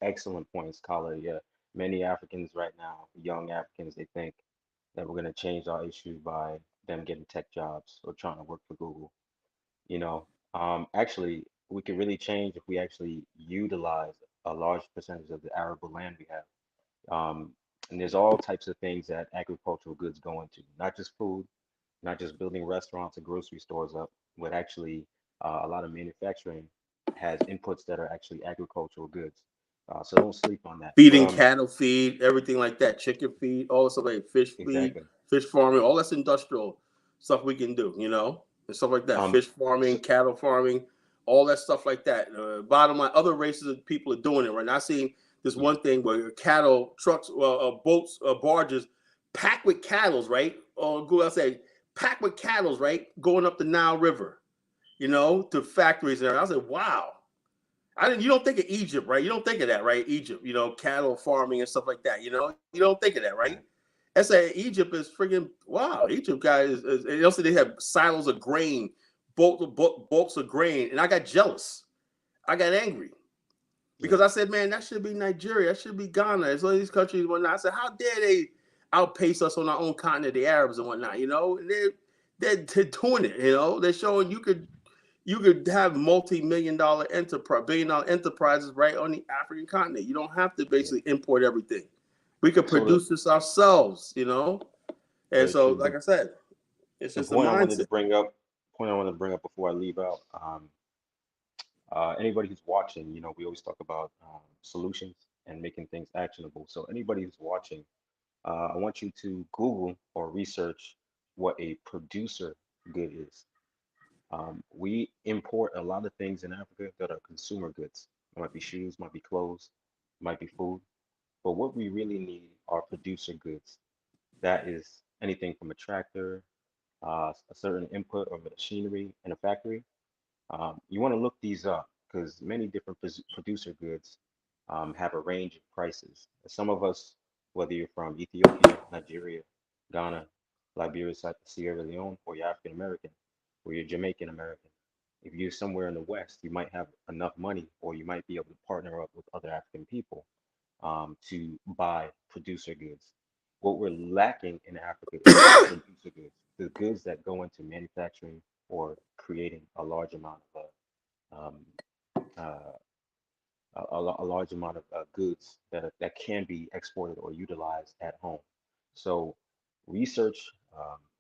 S6: excellent points, Kala. Yeah, many Africans right now, young Africans, they think that we're gonna change our issues by them getting tech jobs or trying to work for Google. You know, actually, we could really change if we actually utilize a large percentage of the arable land we have. And there's all types of things that agricultural goods go into, not just food, not just building restaurants and grocery stores up, but actually a lot of manufacturing has inputs that are actually agricultural goods. So don't sleep on that. But
S2: Feeding cattle feed, everything like that, chicken feed, all the stuff like fish feed,
S6: exactly.
S2: fish farming, all that's industrial stuff we can do, you know, and stuff like that.
S6: Um,
S2: Fish farming,
S6: so,
S2: cattle farming, all that stuff like that. Bottom line, other races of people are doing it right now. I seen this
S6: yeah,
S2: one thing where cattle trucks, boats, barges packed with cattle, right? Or go I say packed with cattle, right, going up the Nile River, you know, to factories there. I said, wow. You don't think of Egypt, right? You don't think of that, right? Egypt, you know, cattle farming and stuff like that. You know, you don't think of that, right?
S6: right.
S2: I say Egypt is friggin' wow. Egypt guys, and also they have silos of grain, bulks of grain, and I got jealous. I got angry because
S6: Yeah.
S2: I said, man, that should be Nigeria, that should be Ghana. It's all these countries and whatnot. I said, how dare they outpace us on our own continent, the Arabs and whatnot? You know, and they're doing it. You know, they're showing you could have multi-million-dollar enterprise, billion-dollar enterprises right on the African continent. You don't have to
S6: Yeah.
S2: basically import everything. We could
S6: So the
S2: produce this ourselves, you know. And
S6: very
S2: so,
S6: true.
S2: like I said, it's
S6: The
S2: just a
S6: point I wanted to
S2: mindset.
S6: bring up, before I leave out, anybody who's watching, we always talk about solutions and making things actionable. So anybody who's watching, I want you to Google or research what a producer good is. We import a lot of things in Africa that are consumer goods. It might be shoes, might be clothes, might be food. But what we really need are producer goods. That is anything from a tractor, a certain input or machinery in a factory. You want to look these up because many different producer goods have a range of prices. Some of us, whether you're from Ethiopia, Nigeria, Ghana, Liberia, Sierra Leone, or you're African American, or you're Jamaican American, if you're somewhere in the West, you might have enough money, or you might be able to partner up with other African people to buy producer goods. What we're lacking in Africa is producer goods, the goods that go into manufacturing or creating a large amount of um, uh, a large amount of goods that can be exported or utilized at home. So research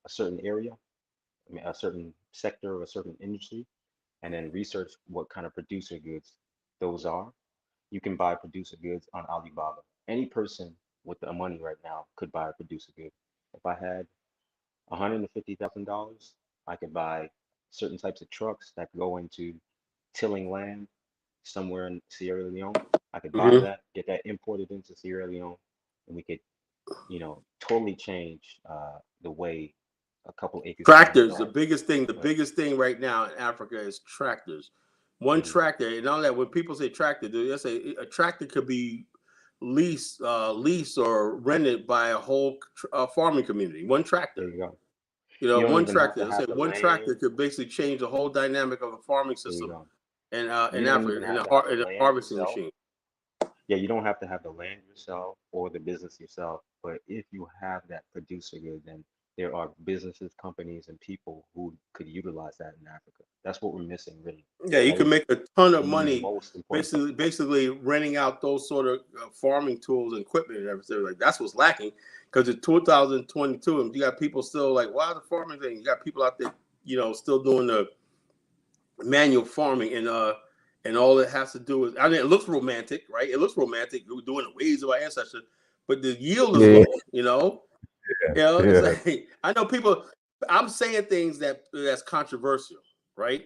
S6: a certain area, I mean, a certain sector or a certain industry, and then research what kind of producer goods those are. You can buy producer goods on Alibaba. Any person with the money right now could buy a producer good. If I had $150,000, I could buy certain types of trucks that go into tilling land somewhere in Sierra Leone. I could buy
S2: Mm-hmm.
S6: that, get that imported into Sierra Leone, and we could, totally change the way a couple acres of land
S2: Tractors,
S6: go.
S2: the
S6: But
S2: biggest thing right now in Africa is tractors. One
S6: mhm,
S2: tractor, and all that. When people say tractor, they say a tractor could be leased or rented by a whole farming community. One
S6: there
S2: tractor.
S6: you go.
S2: You
S6: You
S2: know,
S6: don't
S2: one
S6: even have
S2: tractor.
S6: to
S2: Let's say
S6: have the
S2: one tractor
S6: land.
S2: could basically change the whole dynamic of the farming
S6: There you
S2: system
S6: go.
S2: in
S6: You don't even
S2: Africa
S6: have to have the
S2: in a
S6: land
S2: harvesting
S6: yourself.
S2: machine.
S6: Yeah, you don't have to have the land yourself or the business yourself, but if you have that producer good, then there are businesses, companies, and people who could utilize that in Africa. That's what we're missing, really.
S2: Yeah, you
S6: That
S2: can
S6: is
S2: make a ton of
S6: the
S2: money
S6: most important thing.
S2: basically renting out those sort of farming tools and equipment and everything. Like that's what's lacking because in 2022, and you got people still like, why the farming thing? You got people out there, you know, still doing the manual farming and all it has to do is, I mean, it looks romantic, right? It looks romantic. We're doing the ways of our ancestors, but the yield is
S1: Yeah,
S2: low. It's
S1: yeah.
S2: like I know people. I'm saying things that's controversial, right?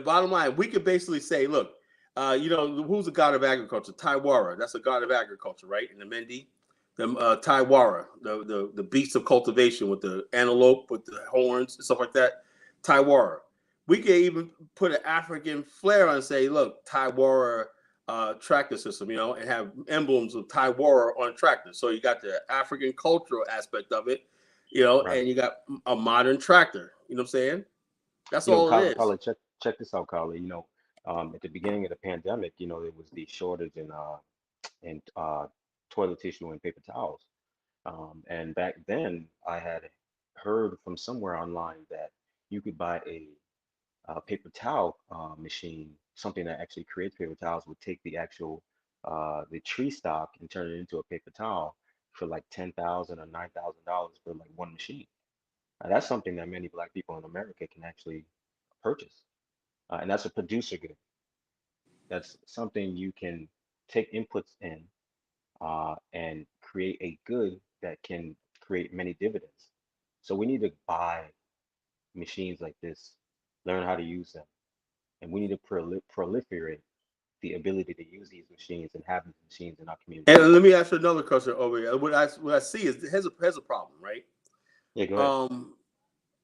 S2: Bottom line, we could basically say, look, who's the god of agriculture? Taiwara. That's a god of agriculture, right? In the Mendi, the Taiwara, the beast of cultivation with the antelope with the horns and stuff like that. Taiwara. We could even put an African flair on and say, look, Taiwara tractor system, and have emblems of Taiwara on tractors. So you got the African cultural aspect of it.
S6: Right.
S2: and you got a modern tractor. You know what I'm saying? That's
S6: You know,
S2: all it
S6: Colin,
S2: is.
S6: Colin, check this out, Colin. At the beginning of the pandemic, there was the shortage in toilet tissue and paper towels. And back then, I had heard from somewhere online that you could buy a paper towel machine, something that actually creates paper towels, would take the actual the tree stock and turn it into a paper towel for like $10,000 or $9,000 for like one machine. Now, that's something that many black people in America can actually purchase, and that's a producer good. That's something you can take inputs in and create a good that can create many dividends. So we need to buy machines like this, learn how to use them, and we need to proliferate the ability to use these machines and have these machines in our communities.
S2: And let me ask you another question over here. What I see is has a problem, right?
S6: Yeah, go ahead.
S2: Um,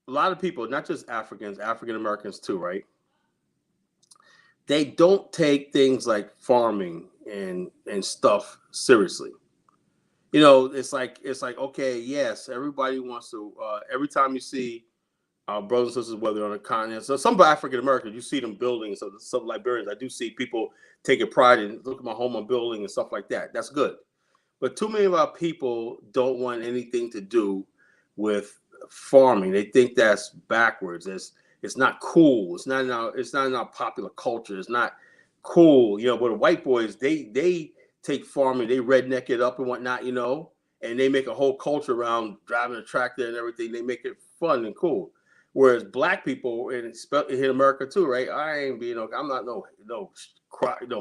S2: a lot of people, not just Africans, African Americans too, right? They don't take things like farming and stuff seriously. It's like okay, yes, everybody wants to. Every time you see brothers and sisters, whether on the continent, so some African Americans, you see them building. So some Liberians, I do see people taking pride in look at my home I'm building and stuff like that. That's good. But too many of our people don't want anything to do with farming. They think that's backwards. It's not cool. It's not in our popular culture. It's not cool. But the white boys, they take farming, they redneck it up and whatnot, and they make a whole culture around driving a tractor and everything. They make it fun and cool. Whereas black people in America too, right? I ain't being I'm not no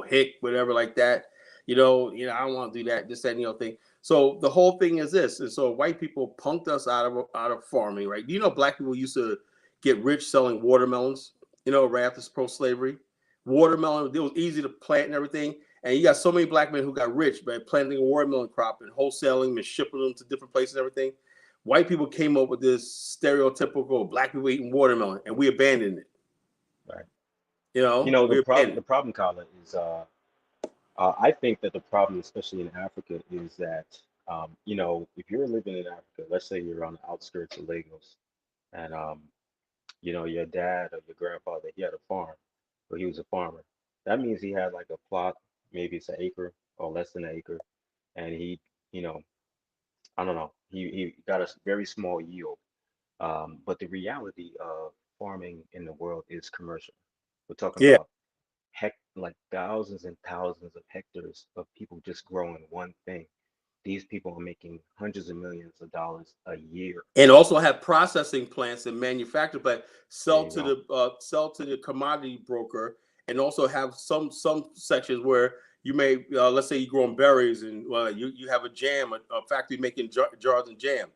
S2: hick, whatever like that. I don't want to do that, this, that, and the other thing. So the whole thing is this, and so white people punked us out of farming, right? Black people used to get rich selling watermelons, right after pro-slavery. Watermelon, it was easy to plant and everything. And you got so many black men who got rich by planting a watermelon crop and wholesaling and shipping them to different places and everything. White people came up with this stereotypical black people eating watermelon, and we abandoned it.
S6: Right.
S2: We abandoned
S6: The
S2: it.
S6: problem, Colin, is I think that the problem, especially in Africa, is that if you're living in Africa, let's say you're on the outskirts of Lagos, and your dad or your grandfather, he had a farm, or he was a farmer. That means he had like a plot, maybe it's an acre or less than an acre, and he, you know, I don't know, he got a very small yield. But the reality of farming in the world is commercial. We're talking
S2: Yeah.
S6: about like thousands and thousands of hectares of people just growing one thing. These people are making hundreds of millions of dollars a year.
S2: And also have processing plants and manufacture plants
S6: There
S2: sell
S6: you
S2: to
S6: go.
S2: the commodity broker, and also have some sections where you may let's say you're growing berries and you have a factory making jars and jam.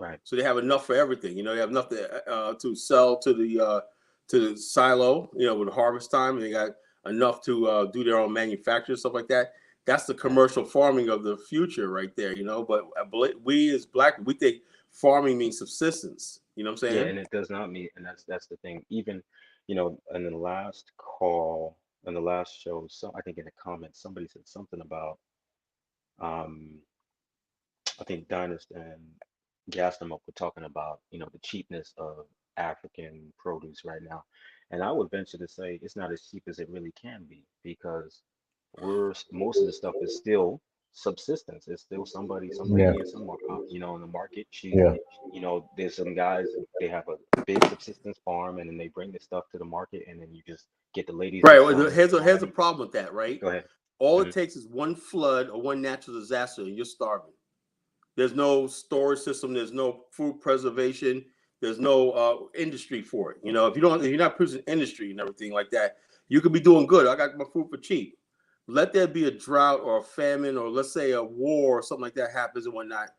S6: Right.
S2: So they have enough for everything. They have enough to sell to the silo. With harvest time, and they got enough to do their own manufacture stuff like that. That's the
S6: Right.
S2: commercial farming of the future right there. But we as black, we think farming means subsistence. You know what I'm
S6: Yeah,
S2: saying?
S6: and it does not mean, and that's the thing. Even, in the last call, in the last show, so I think in the comments, somebody said something about um I think Dynast and Gaston were talking about, the cheapness of African produce right now. And I would venture to say it's not as cheap as it really can be because most of the stuff is still subsistence. It's still some
S1: Yeah,
S6: lady in in the market.
S1: yeah,
S6: There's some guys, they have a big subsistence farm and then they bring the stuff to the market and then you just get the ladies
S2: Right.
S6: just
S2: Well,
S6: selling the
S2: here's a
S6: commodity.
S2: problem with that. Right.
S6: Go ahead.
S2: All it
S6: Hmm.
S2: takes is one flood or one natural disaster, and you're starving. There's no storage system. There's no food preservation. There's no industry for it. If you're not producing industry and everything like that, you could be doing good. I got my food for cheap. Let there be a drought or a famine or let's say a war or something like that happens and whatnot.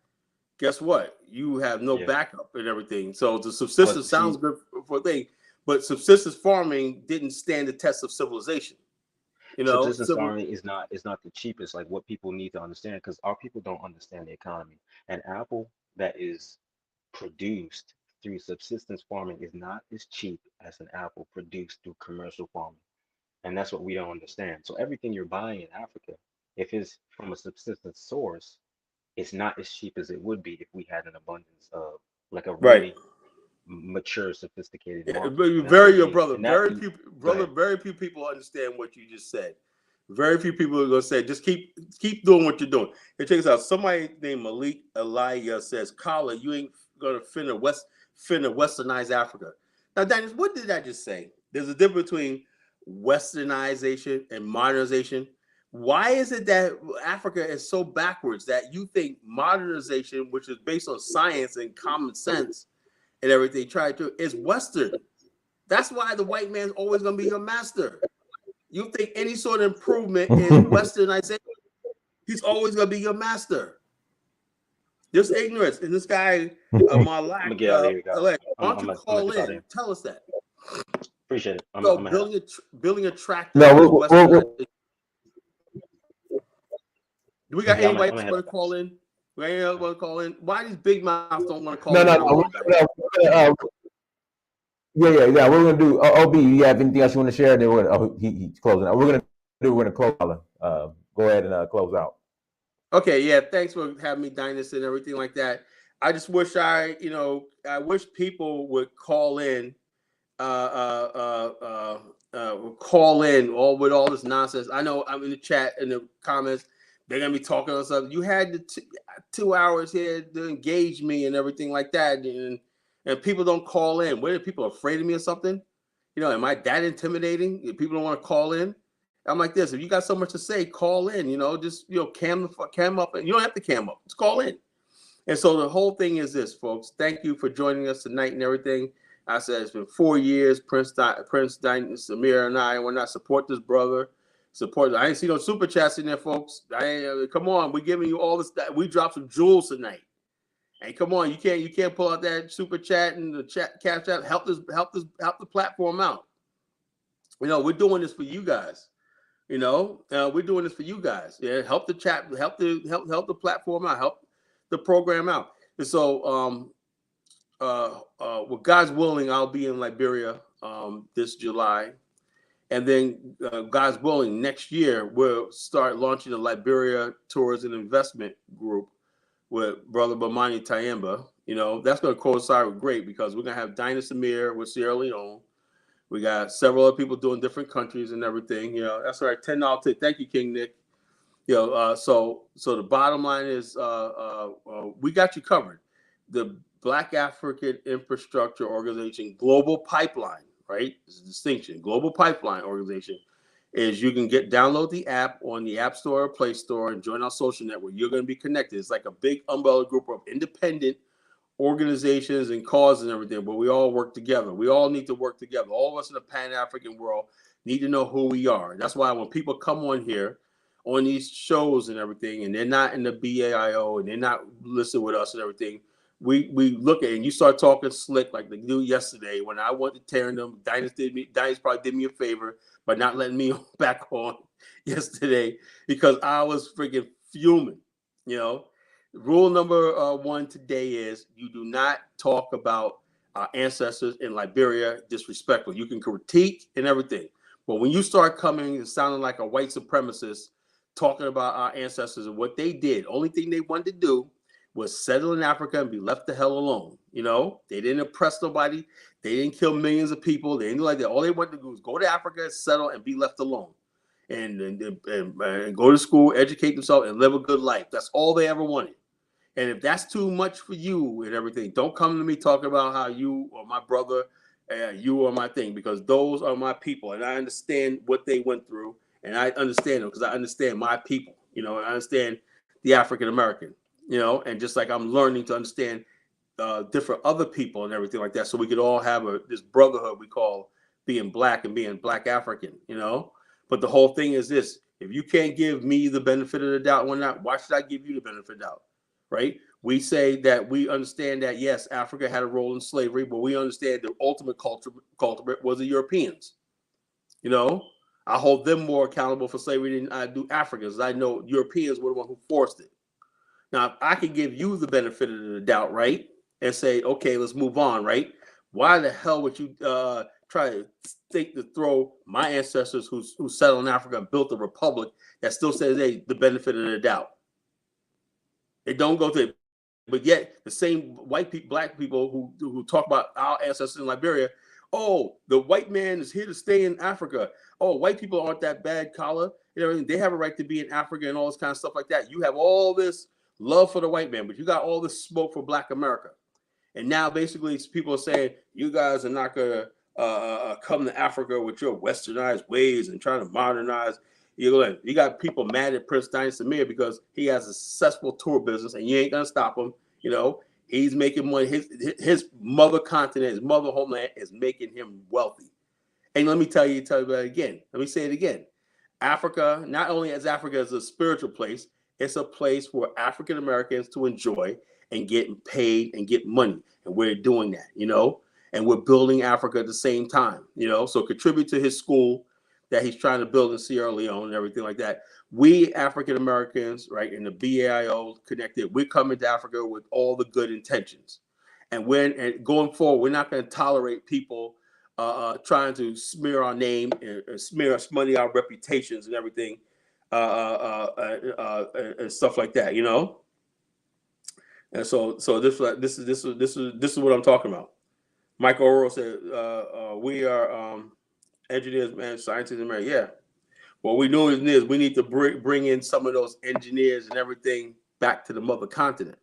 S2: Guess what? You have no
S6: Yeah.
S2: backup and everything. So the
S6: But
S2: subsistence sounds
S6: see,
S2: good for a thing, but subsistence farming didn't stand the test of civilization.
S6: subsistence
S2: Civil.
S6: farming is not the cheapest, like what people need to understand, because our people don't understand the economy. An apple that is produced through subsistence farming is not as cheap as an apple produced through commercial farming. And that's what we don't understand. So everything you're buying in Africa, if it's from a subsistence source, it's not as cheap as it would be if we had an abundance of like a
S2: Right.
S6: really mature, sophisticated
S2: Yeah,
S6: market.
S2: but
S6: And that's what they,
S2: brother,
S6: and that, go ahead.
S2: very few people understand what you just said. Very few people are gonna say, just keep doing what you're doing. Hey, check this out. Somebody named Malik Elia says, Kala, you ain't gonna finna westernize Africa. Now, Dennis, what did I just say? There's a difference between westernization and modernization. Why is it that Africa is so backwards that you think modernization, which is based on science and common sense and everything, try to is Western? That's why the white man's always gonna be your master. You think any sort of improvement is westernization? He's always gonna be your master. Just ignorance. And this guy,
S6: I'm
S2: Malak,
S6: gonna get out of here, guys.
S2: Alec, why
S6: I'm
S2: don't you
S6: gonna
S2: call
S6: dip out of
S2: in?
S6: here.
S2: Tell us that.
S6: Appreciate it. I'm
S2: So
S6: gonna head out.
S2: building a tractor
S1: No,
S2: is westernization. Do we got
S6: Yeah,
S2: anybody
S6: I'm
S2: else
S6: gonna head
S2: want to
S6: out.
S2: call in? Do anybody else want to call in? Why these big mouths don't want to call
S1: no,
S2: in
S1: no,
S2: no
S1: no.
S2: more?
S1: Yeah. We're gonna do. OB, you have anything else you want to share? Then we're gonna. Oh, he's closing out. We're gonna close. Go ahead and close out.
S2: Okay, yeah. Thanks for having me, Dynasty, and everything like that. I just wish I wish people would call in, call in all with all this nonsense. I know I'm in the chat in the comments. They're gonna be talking on something. You had the 2 hours here to engage me and everything like that, and people don't call in. What are people afraid of me or something? Am I that intimidating? If people don't want to call in, I'm like this. If you got so much to say, call in. Just cam up, and you don't have to cam up. Just call in. And so the whole thing is this, folks. Thank you for joining us tonight and everything. I said it's been 4 years. Prince Samir, and I will not support this brother. Support. I ain't see no super chats in there, folks. Come on. We're giving you all this. We dropped some jewels tonight. And come on, you can't pull out that super chat and the cash out. Help the platform out. We're doing this for you guys. We're doing this for you guys. Yeah, help the chat, help the platform out, help the program out. And so, with God's willing, I'll be in Liberia this July, and then God's willing, next year we'll start launching the Liberia Tourism Investment Group with Brother Bamani Tayemba. That's going to coincide with great because we're going to have Dinah Samir with Sierra Leone. We got several other people doing different countries and everything. That's right. $10 tip. Thank you, King Nick. So the bottom line is we got you covered. The Black African Infrastructure Organization Global Pipeline, right? It's a distinction. Global Pipeline Organization is you can download the app on the App Store or Play Store and join our social network. You're going to be connected. It's like a big umbrella group of independent organizations and causes and everything, but we all work together. We all need to work together. All of us in the Pan-African world need to know who we are. That's why when people come on here on these shows and everything, and they're not in the BAIO and they're not listening with us and everything, we look at it and you start talking slick like they do yesterday when I went to tearing them. Dynasty probably did me a favor by not letting me back on yesterday because I was freaking fuming, Rule number 1 today is you do not talk about our ancestors in Liberia disrespectful. You can critique and everything, but when you start coming and sounding like a white supremacist, talking about our ancestors and what they did, only thing they wanted to do was settle in Africa and be left the hell alone. They didn't oppress nobody. They didn't kill millions of people. They didn't do like that. All they wanted to do was go to Africa, settle, and be left alone. And go to school, educate themselves, and live a good life. That's all they ever wanted. And if that's too much for you and everything, don't come to me talking about how you or my brother, you are my thing, because those are my people. And I understand what they went through. And I understand them because I understand my people, and I understand the African American, and just like I'm learning to understand different other people and everything like that. So we could all have this brotherhood we call being black and being black African, But the whole thing is this: if you can't give me the benefit of the doubt, why should I give you the benefit of the doubt? Right? We say that we understand that yes, Africa had a role in slavery, but we understand the ultimate culprit was the Europeans. I hold them more accountable for slavery than I do Africans. I know Europeans were the one who forced it. Now, if I can give you the benefit of the doubt, right, and say, okay, let's move on, right? Why the hell would you try to think to throw my ancestors who settled in Africa and built a republic that still says, hey, the benefit of the doubt? It don't go to But yet the same white people, black people who talk about our ancestors in Liberia, oh, the white man is here to stay in Africa. Oh, white people aren't that bad, Kala. You know, they have a right to be in Africa and all this kind of stuff like that. You have all this love for the white man, but you got all this smoke for Black America. And now basically people are saying you guys are not going to come to Africa with your westernized ways and trying to modernize. You got people mad at Prince Diane Samir because he has a successful tour business and you ain't going to stop him. You know, he's making money. His mother continent, his mother homeland is making him wealthy. And let me tell you that again. Let me say it again. Africa, not only is Africa as a spiritual place, it's a place for African Americans to enjoy and get paid and get money. And we're doing that, you know, and we're building Africa at the same time, you know, so contribute to his school that he's trying to build in Sierra Leone and everything like that. We African Americans, right, in the BAIO connected, we're coming to Africa with all the good intentions. And going forward, we're not going to tolerate people trying to smear our name and smear us money, our reputations and everything, and stuff like that, you know. And so this is what I'm talking about. Michael Oro said, "We are engineers, man, scientists, and man, yeah. What we know is we need to bring in some of those engineers and everything back to the mother continent.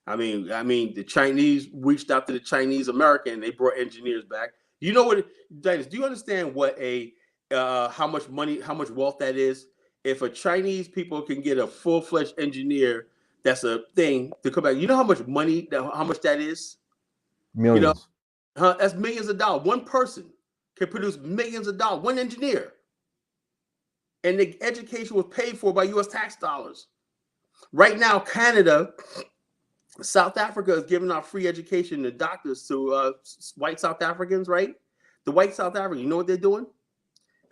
S2: I mean, the Chinese reached out to the Chinese American, they brought engineers back. You know what, Dennis? Do you understand what how much money, how much wealth that is? If a Chinese people can get a full-fledged engineer, that's a thing to come back. You know how much money, how much that is?
S1: Millions.
S2: You know, that's millions of dollars. One person can produce millions of dollars. One engineer, and the education was paid for by U.S. tax dollars. Right now, Canada, South Africa is giving out free education to doctors to white South Africans, right? The white South Africans, you know what they're doing?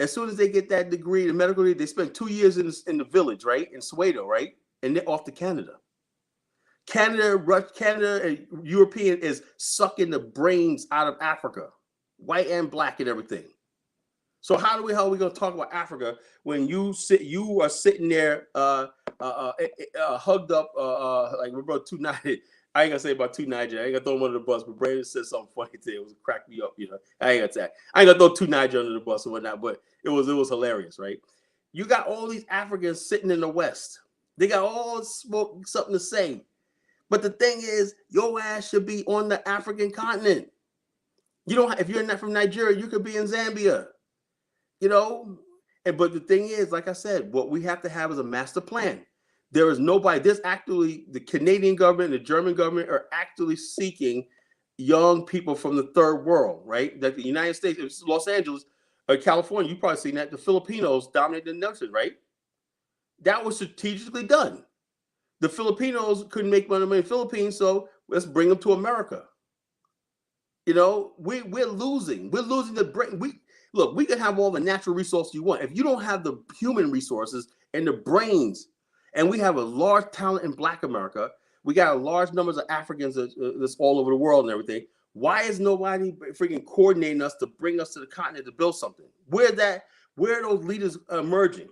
S2: As soon as they get that degree, the medical degree, they spend 2 years in the village, right? In Soweto, right? And they're off to Canada. Canada and European is sucking the brains out of Africa, white and black and everything. So how are we going to talk about Africa when you are sitting there hugged up like we're about 290? I ain't gonna say about 290. I ain't gonna throw him under the bus, but Brandon said something funny today. It was crack me up, you know. I ain't gonna throw 290 under the bus or whatnot, but it was hilarious, right? You got all these Africans sitting in the West. They got all something to say. But the thing is, your ass should be on the African continent. You don't. If you're not from Nigeria, you could be in Zambia. You know, but the thing is, like I said, what we have to have is a master plan. There is nobody. There's actually the Canadian government, the German government are actually seeking young people from the third world, right? That the United States, Los Angeles, or California, you've probably seen that the Filipinos dominate the nation, right? That was strategically done. The Filipinos couldn't make money in the Philippines, so let's bring them to America. You know, we're losing. We're losing the brain. Look, we can have all the natural resources you want. If you don't have the human resources and the brains, and we have a large talent in Black America, we got a large numbers of Africans that's all over the world and everything. Why is nobody freaking coordinating us to bring us to the continent to build something? Where are those leaders emerging?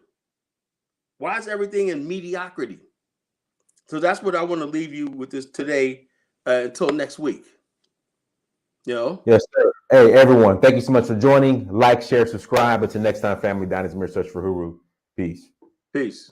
S2: Why is everything in mediocrity? So that's what I want to leave you with this today until next week. You know?
S1: Yes, sir. Hey, everyone, thank you so much for joining. Like, share, subscribe. Until next time, family, Dinah's Mirror Search for Huru. Peace.
S2: Peace.